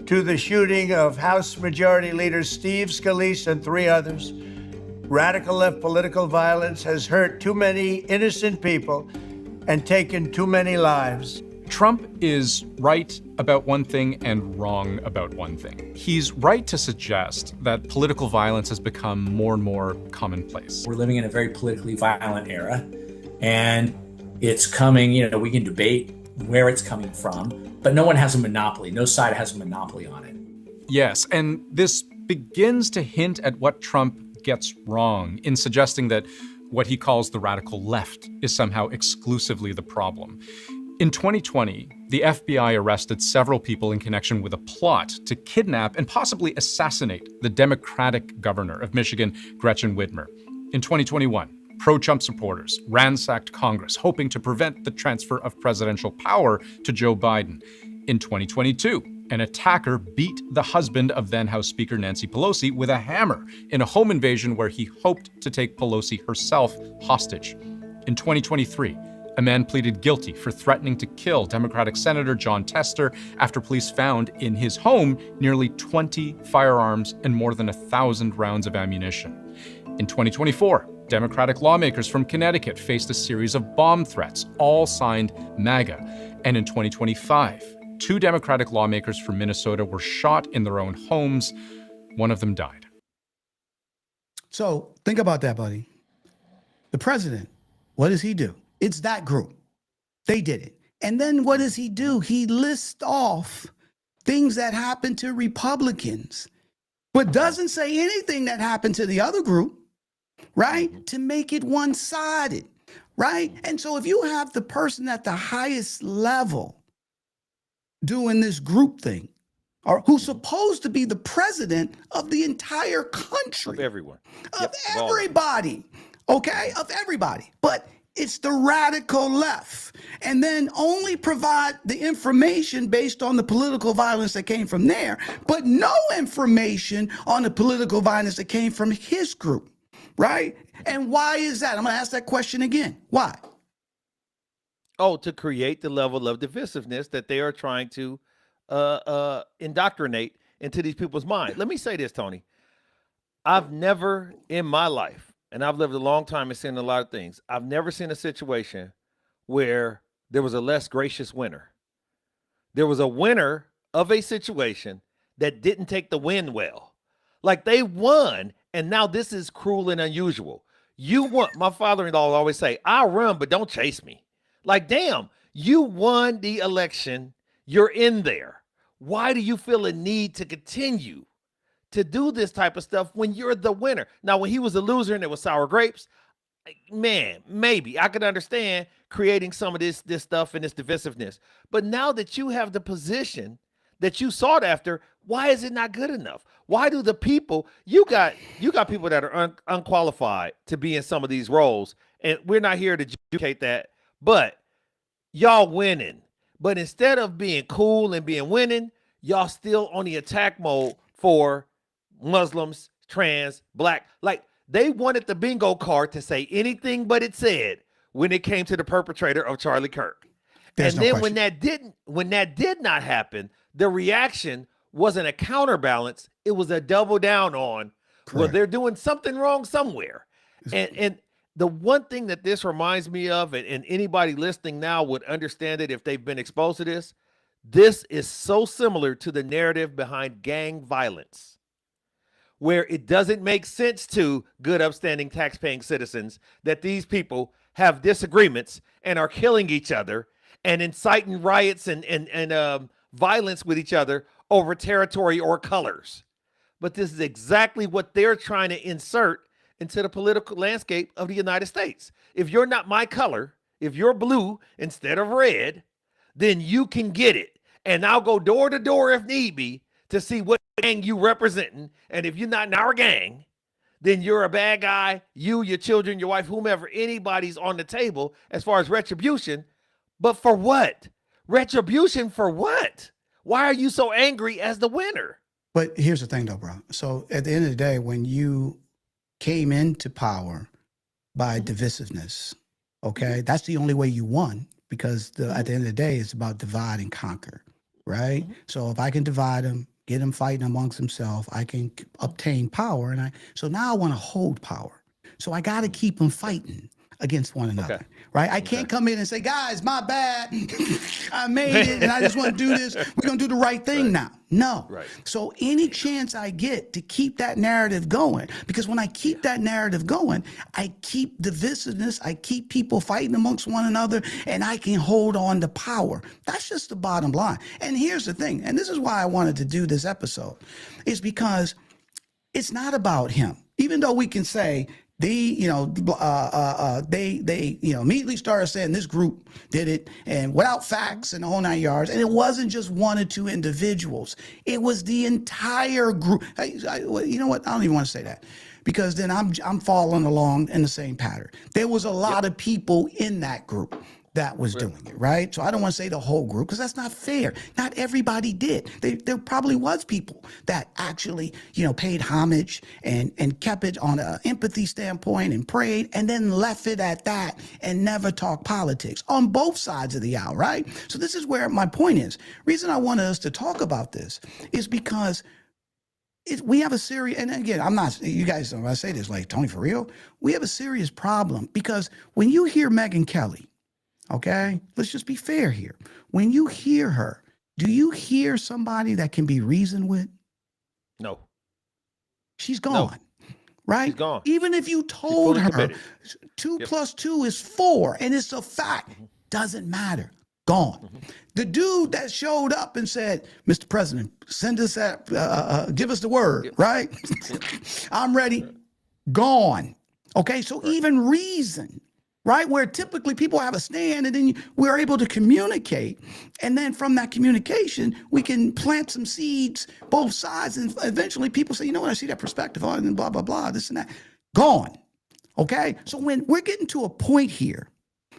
to the shooting of House Majority Leader Steve Scalise and 3 others. Radical left political violence has hurt too many innocent people and taken too many lives. Trump is right about one thing and wrong about one thing. He's right to suggest that political violence has become more and more commonplace. We're living in a very politically violent era, and it's coming, we can debate where it's coming from, but no one has a monopoly. No side has a monopoly on it. Yes, and this begins to hint at what Trump gets wrong in suggesting that what he calls the radical left is somehow exclusively the problem. In 2020, the FBI arrested several people in connection with a plot to kidnap and possibly assassinate the Democratic governor of Michigan, Gretchen Whitmer. In 2021, pro-Trump supporters ransacked Congress, hoping to prevent the transfer of presidential power to Joe Biden. In 2022, an attacker beat the husband of then House Speaker Nancy Pelosi with a hammer in a home invasion where he hoped to take Pelosi herself hostage. In 2023, a man pleaded guilty for threatening to kill Democratic Senator John Tester after police found in his home nearly 20 firearms and more than 1,000 rounds of ammunition. In 2024, Democratic lawmakers from Connecticut faced a series of bomb threats, all signed MAGA. And in 2025, 2 Democratic lawmakers from Minnesota were shot in their own homes. One of them died. So think about that, buddy. The president, what does he do? It's that group. They did it. And then what does he do? He lists off things that happened to Republicans, but doesn't say anything that happened to the other group, right? To make it one-sided, right? And so if you have the person at the highest level doing this group thing, or who's supposed to be the president of the entire country, Of everyone. of everybody, okay, of everybody, but it's the radical left, and then only provide the information based on the political violence that came from there, but no information on the political violence that came from his group, right? And why is that? I'm going to ask that question again. Why? Oh, to create the level of divisiveness that they are trying to indoctrinate into these people's minds. Let me say this, Tony. I've never in my life, and I've lived a long time and seen a lot of things, I've never seen a situation where there was a less gracious winner. There was a winner of a situation that didn't take the win well. Like they won, and now this is cruel and unusual. You want, my father-in-law will always say, I'll run, but don't chase me. Like, damn, you won the election. You're in there. Why do you feel a need to continue to do this type of stuff when you're the winner. Now, when he was a loser and it was sour grapes, man, maybe I could understand creating some of this stuff and this divisiveness. But now that you have the position that you sought after, why is it not good enough? Why do the people, you got people that are unqualified to be in some of these roles, and we're not here to adjudicate that, but y'all winning. But instead of being cool and being winning, y'all still on the attack mode for Muslims, trans, black. Like, they wanted the bingo card to say anything but it said when it came to the perpetrator of Charlie Kirk. There's and no then question. when that did not happen, the reaction wasn't a counterbalance. It was a double down on, well, Correct. they're doing something wrong somewhere. And the one thing that this reminds me of, and anybody listening now would understand it if they've been exposed to this is so similar to the narrative behind gang violence, where it doesn't make sense to good, upstanding, tax-paying citizens that these people have disagreements and are killing each other and inciting riots and violence with each other over territory or colors. But this is exactly what they're trying to insert into the political landscape of the United States. If you're not my color, if you're blue instead of red, then you can get it. And I'll go door to door if need be to see what gang you representing. And if you're not in our gang, then you're a bad guy. You, your children, your wife, whomever, anybody's on the table as far as retribution. But for what? Retribution for what? Why are you so angry as the winner? But here's the thing, though, bro. So at the end of the day, when you came into power by divisiveness, okay, that's the only way you won, because at the end of the day, it's about divide and conquer, right? So if I can divide them, get them fighting amongst themselves, I can obtain power. So now I want to hold power. So I got to keep them fighting against one another, right? I can't come in and say, guys, my bad. I made it and I just want to do this. We're going to do the right thing now. No. Right. So any chance I get to keep that narrative going, because when I keep that narrative going, I keep divisiveness, I keep people fighting amongst one another, and I can hold on to power. That's just the bottom line. And here's the thing, and this is why I wanted to do this episode, is because it's not about him. Even though we can say, they immediately started saying this group did it, and without facts and the whole 9 yards. And it wasn't just one or two individuals. It was the entire group. You know what? I don't even want to say that, because then I'm following along in the same pattern. There was a lot of people in that group that was doing it, right? So I don't want to say the whole group, because that's not fair. Not everybody did. There probably was people that actually, paid homage and kept it on an empathy standpoint and prayed, and then left it at that and never talked politics on both sides of the aisle, right? So this is where my point is. Reason I wanted us to talk about this is because we have a serious, and again, you guys, when I say this, like, Tony, for real, we have a serious problem, because when you hear Megyn Kelly, okay, let's just be fair here. When you hear her, do you hear somebody that can be reasoned with? No. She's gone, right? She's gone. Even if you told her committed. 2 plus 2 is 4, and it's a fact, doesn't matter. Gone. The dude that showed up and said, Mr. President, send us give us the word, right? I'm ready. Gone. Okay, so even reason, right? Where typically people have a stand, and then we're able to communicate. And then from that communication, we can plant some seeds, both sides. And eventually people say, you know what, I see that perspective on it, and blah, blah, blah, this and that. Gone. Okay? So when we're getting to a point here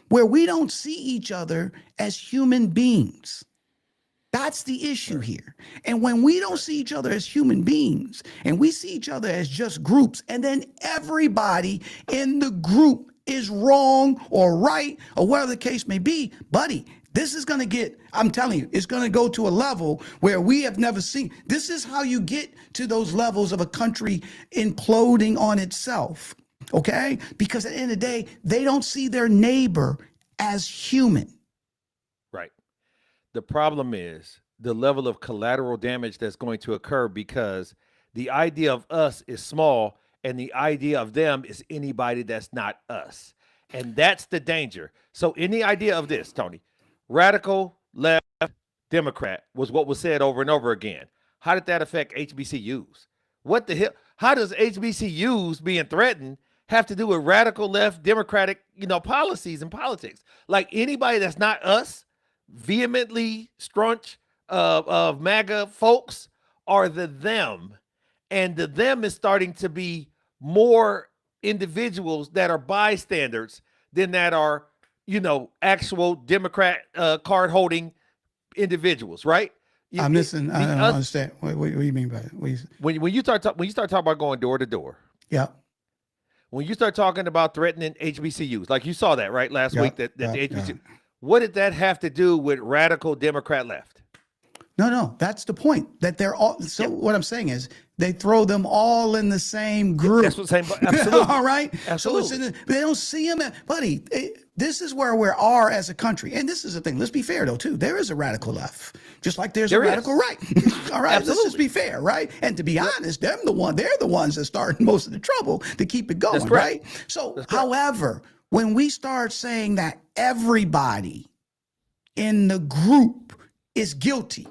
where we don't see each other as human beings, that's the issue here. And when we don't see each other as human beings, and we see each other as just groups, and then everybody in the group is wrong or right or whatever the case may be, buddy, this is going to get, I'm telling you, it's going to go to a level where we have never seen. This is how you get to those levels of a country imploding on itself, okay? Because at the end of the day, they don't see their neighbor as human. Right. The problem is the level of collateral damage that's going to occur, because the idea of us is small, and the idea of them is anybody that's not us. And that's the danger. So in the idea of this, Tony, radical left Democrat was what was said over and over again. How did that affect HBCUs? What the hell? How does HBCUs being threatened have to do with radical left Democratic, policies and politics? Like anybody that's not us, vehemently staunch of MAGA folks, are the them. And the them is starting to be more individuals that are bystanders than that are, actual Democrat card holding individuals, right? I'm listening. I don't understand. What do you mean by it? When you start talking about going door to door, yeah. When you start talking about threatening HBCUs, like you saw that right last week, that the HBCU, what did that have to do with radical Democrat left? No, that's the point. That they're all. So what I'm saying is they throw them all in the same group. That's what I'm saying. Absolutely. All right. Absolutely. So they don't see them, buddy. This is where we are as a country, and this is the thing. Let's be fair though, too. There is a radical left, just like there's a radical right. All right. Absolutely. Let's just be fair, right? And to be honest, they're the ones that start most of the trouble to keep it going, right? So, however, when we start saying that everybody in the group is guilty,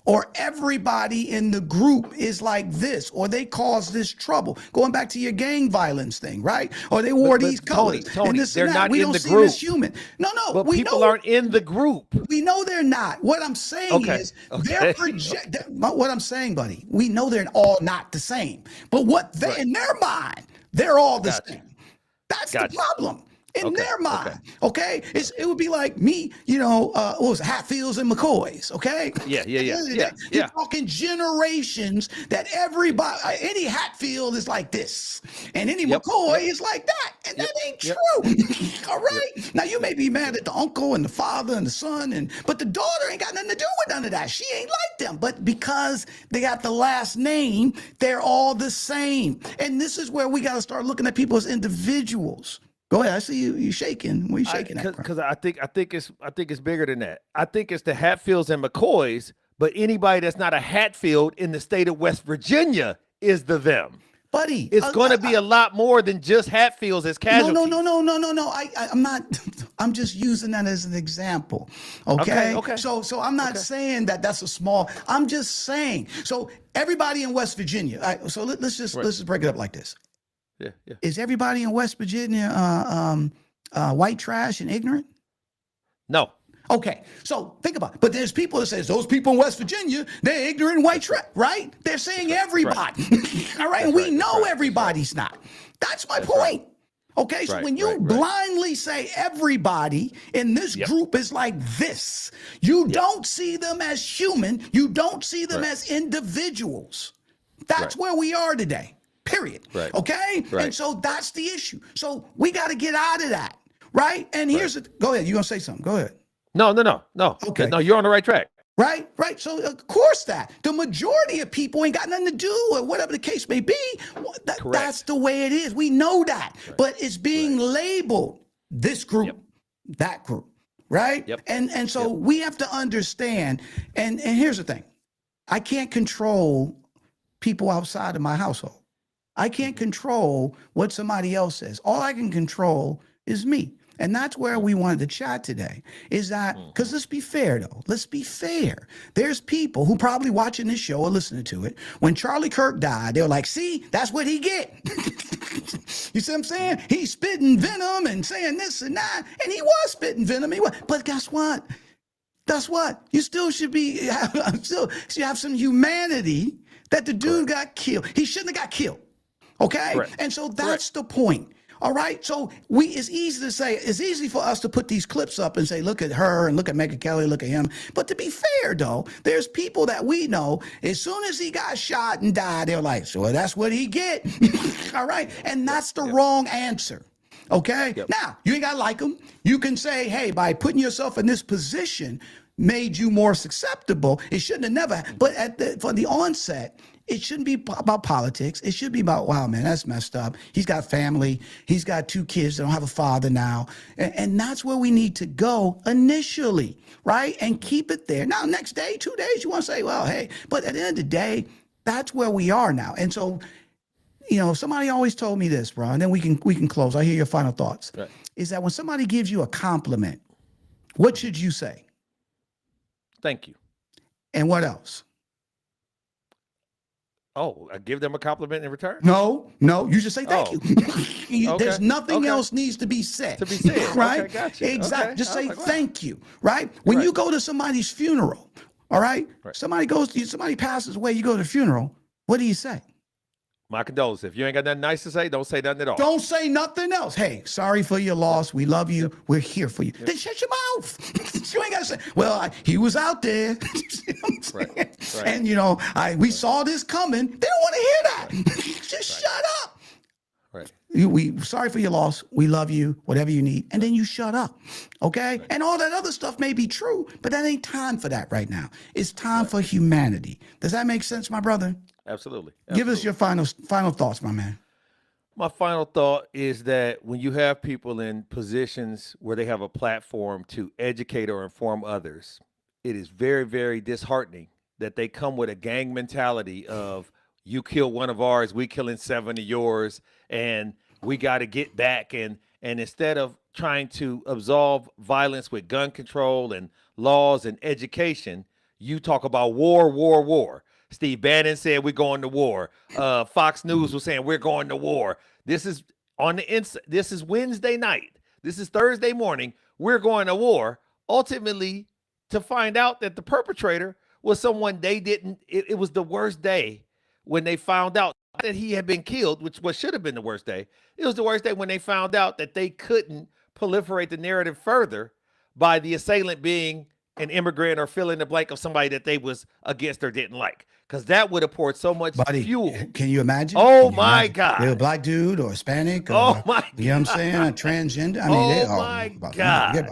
or everybody in the group is like this, or they cause this trouble. Going back to your gang violence thing, right? Or they wore these colors. Tony, and this they're and that. not We in don't the see group. them as human. No, But we people know, aren't in the group. We know they're not. What I'm saying is they're what I'm saying, buddy, we know they're all not the same. But what they in their mind, they're all the same. That's the problem. In their mind, it would be like me, what was it, Hatfields and McCoys, okay? Yeah. You're talking generations that everybody, any Hatfield is like this, and any McCoy is like that, and that ain't true. All right. Now you may be mad at the uncle and the father and the son, but the daughter ain't got nothing to do with none of that. She ain't like them, but because they got the last name, they're all the same. And this is where we got to start looking at people as individuals. Go ahead. I see you shaking. What are you shaking at? Because I think it's bigger than that. I think it's the Hatfields and McCoys, but anybody that's not a Hatfield in the state of West Virginia is the them. Buddy, it's going to be a lot more than just Hatfields as casualties. No. I'm not. I'm just using that as an example. Okay. So I'm not saying that that's a small. I'm just saying. So everybody in West Virginia. So let's just break it up like this. Yeah. Is everybody in West Virginia white trash and ignorant? No. Okay, so think about it. But there's people that says those people in West Virginia, they're ignorant and white trash, right? They're saying everybody. All right, and we know everybody's not. That's my point. Okay, so when you blindly say everybody in this group is like this, you don't see them as human. You don't see them as individuals. That's where we are today. Period. Okay? And so that's the issue. So we got to get out of that. Right? And here's go ahead. You're going to say something. Go ahead. No. Okay. No, you're on the right track. Right. So of course the majority of people ain't got nothing to do with whatever the case may be. That's the way it is. We know that. But it's being labeled this group, that group. Right? And so we have to understand. And here's the thing. I can't control people outside of my household. I can't control what somebody else says. All I can control is me. And that's where we wanted to chat today, is that, because let's be fair, though. Let's be fair. There's people who probably watching this show or listening to it. When Charlie Kirk died, they were like, see, that's what he get. You see what I'm saying? He's spitting venom and saying this and that. And he was spitting venom. But guess what? That's what? You still should have some humanity that the dude got killed. He shouldn't have got killed. Okay? And so that's the point. All right? So it's easy for us to put these clips up and say, look at her and look at Megyn Kelly, look at him. But to be fair, though, there's people that we know, as soon as he got shot and died, they're like, so that's what he get. All right? And that's the wrong answer. Okay? Now, you ain't got to like him. You can say, hey, by putting yourself in this position made you more susceptible. It shouldn't have never. But from the onset, it shouldn't be about politics. It should be about, wow, man, that's messed up. He's got family. He's got 2 kids that don't have a father now. And that's where we need to go initially, right? And keep it there. Now, next day, 2 days, you want to say, well, hey, but at the end of the day, that's where we are now. And so, somebody always told me this, bro, and then we can close. I hear your final thoughts. Is that when somebody gives you a compliment, what should you say? Thank you. And what else? Oh, I give them a compliment in return? No, you just say thank Oh. you. There's Okay, nothing okay. else needs to be said. To be said. Right? Okay, gotcha. Exactly. Okay. Just I was say like, wow. thank you. Right? When Right. you go to somebody's funeral, all right? Right. Somebody passes away, you go to the funeral, what do you say? My condolences. If you ain't got nothing nice to say, don't say nothing at all. Don't say nothing else. Hey, sorry for your loss. We love you. We're here for you. Then shut your mouth. You ain't got to say, well, he was out there. You know what I'm saying? Right. And, you know, we saw this coming. They don't want to hear that. Just shut up. Right. We sorry for your loss. We love you, whatever you need. And then you shut up. Okay? Right. And all that other stuff may be true, but that ain't time for that right now. It's time for humanity. Does that make sense, my brother? Absolutely. Give us your final thoughts, my man. My final thought is that when you have people in positions where they have a platform to educate or inform others, it is very, very disheartening that they come with a gang mentality of you kill one of ours, we killing 7 of yours, and we got to get back. And instead of trying to absolve violence with gun control and laws and education, you talk about war. Steve Bannon said we're going to war. Fox News was saying we're going to war. This is this is Wednesday night. This is Thursday morning. We're going to war. Ultimately, to find out that the perpetrator was someone they didn't. It was the worst day when they found out that he had been killed, which should have been the worst day. It was the worst day when they found out that they couldn't proliferate the narrative further by the assailant being an immigrant or fill in the blank of somebody that they was against or didn't like. Because that would have poured so much fuel. Can you imagine? Oh, my God. They're a black dude or Hispanic. Or, oh, my God. You know what I'm saying? A transgender. I mean, my God.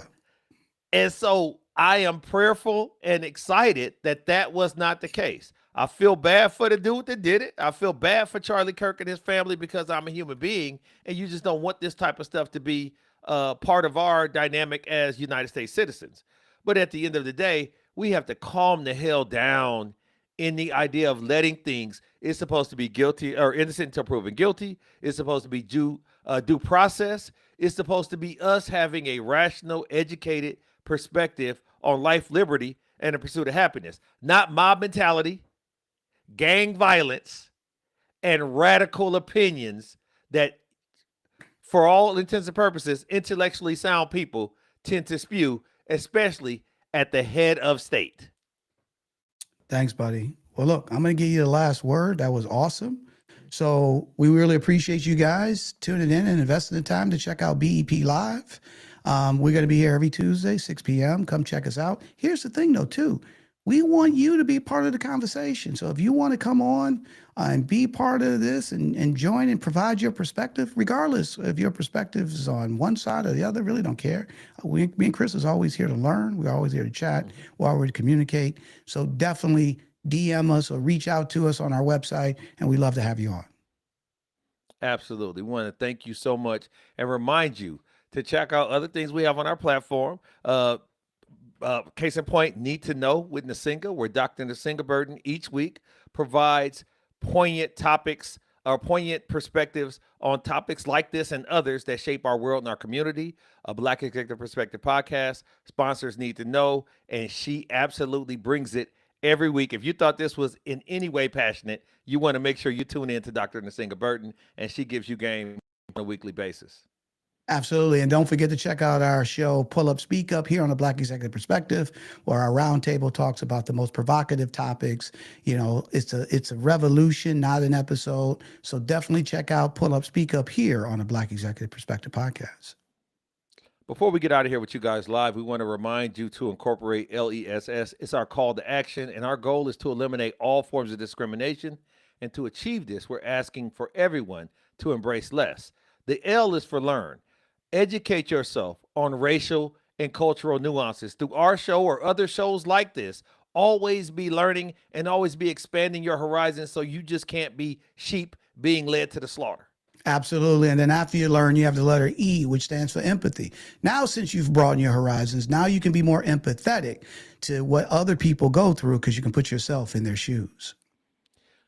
And so I am prayerful and excited that was not the case. I feel bad for the dude that did it. I feel bad for Charlie Kirk and his family because I'm a human being, and you just don't want this type of stuff to be part of our dynamic as United States citizens. But at the end of the day, we have to calm the hell down in the idea of letting things. It's supposed to be guilty or innocent until proven guilty. It's supposed to be due process. It's supposed to be us having a rational, educated perspective on life, liberty, and the pursuit of happiness, not mob mentality, gang violence, and radical opinions that, for all intents and purposes, intellectually sound people tend to spew, especially at the head of state. Thanks, buddy. Well, look, I'm going to give you the last word. That was awesome. So we really appreciate you guys tuning in and investing the time to check out BEP Live. We're going to be here every Tuesday, 6 p.m. Come check us out. Here's the thing, though, too. We want you to be part of the conversation. So if you want to come on and be part of this and join and provide your perspective, regardless if your perspective is on one side or the other, really don't care. Me and Chris is always here to learn. We're always here to chat. We're always to communicate. So definitely DM us or reach out to us on our website, and we'd love to have you on. Absolutely. We want to thank you so much and remind you to check out other things we have on our platform. Case in point, Need to Know with Nasinga, where Dr. Nasinga Burton each week provides poignant topics or poignant perspectives on topics like this and others that shape our world and our community. A Black Executive Perspective podcast sponsors Need to Know, and she absolutely brings it every week. If you thought this was in any way passionate, you want to make sure you tune in to Dr. Nasinga Burton, and she gives you game on a weekly basis. Absolutely. And don't forget to check out our show, Pull Up, Speak Up, here on the Black Executive Perspective, where our roundtable talks about the most provocative topics. You know, it's a revolution, not an episode. So definitely check out Pull Up, Speak Up here on the Black Executive Perspective podcast. Before we get out of here with you guys live, we want to remind you to incorporate LESS. It's our call to action, and our goal is to eliminate all forms of discrimination. And to achieve this, we're asking for everyone to embrace less. The L is for learn. Educate yourself on racial and cultural nuances through our show or other shows like this. Always be learning and always be expanding your horizons, so you just can't be sheep being led to the slaughter. Absolutely. And then after you learn, you have the letter E, which stands for empathy. Now, since you've broadened your horizons, now you can be more empathetic to what other people go through because you can put yourself in their shoes.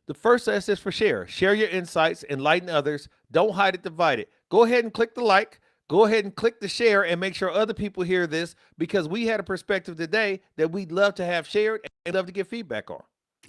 The first S is for share. Share your insights, enlighten others. Don't hide it, divide it. Go ahead and click the like. Go ahead and click the share and make sure other people hear this, because we had a perspective today that we'd love to have shared and love to get feedback on.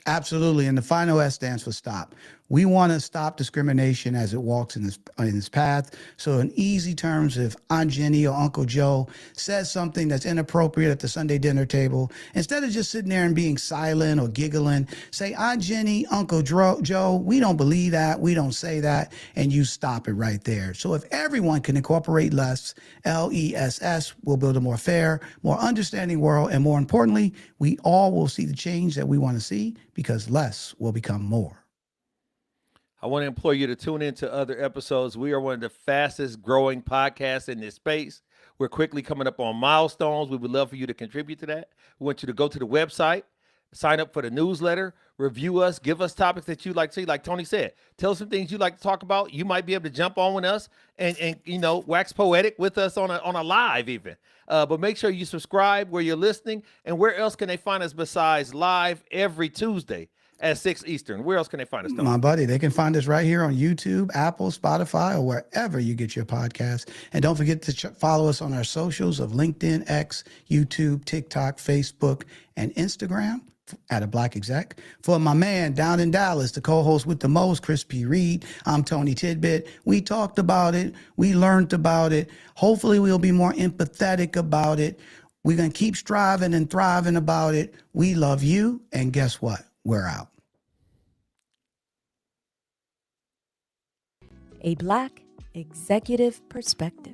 Absolutely. And the final S stands for stop. We want to stop discrimination as it walks in this path. So in easy terms, if Aunt Jenny or Uncle Joe says something that's inappropriate at the Sunday dinner table, instead of just sitting there and being silent or giggling, say, Aunt Jenny, Uncle Joe, we don't believe that. We don't say that. And you stop it right there. So if everyone can incorporate less, LESS, we'll build a more fair, more understanding world. And more importantly, we all will see the change that we want to see because less will become more. I want to implore you to tune in to other episodes. We are one of the fastest growing podcasts in this space. We're quickly coming up on milestones. We would love for you to contribute to that. We want you to go to the website, sign up for the newsletter, review us, give us topics that you'd like to see. Like Tony said, tell us some things you'd like to talk about. You might be able to jump on with us and you know, wax poetic with us on a live even. But make sure you subscribe where you're listening. And where else can they find us besides live every Tuesday at 6 Eastern? Where else can they find us, Tony? My buddy, they can find us right here on YouTube, Apple, Spotify, or wherever you get your podcast. And don't forget to follow us on our socials of LinkedIn, X, YouTube, TikTok, Facebook, and Instagram at A Black Exec. For my man down in Dallas, the co-host with the most, Chris P. Reed, I'm Tony Tidbit. We talked about it. We learned about it. Hopefully we'll be more empathetic about it. We're going to keep striving and thriving about it. We love you. And guess what? We're out. A Black Executive Perspective.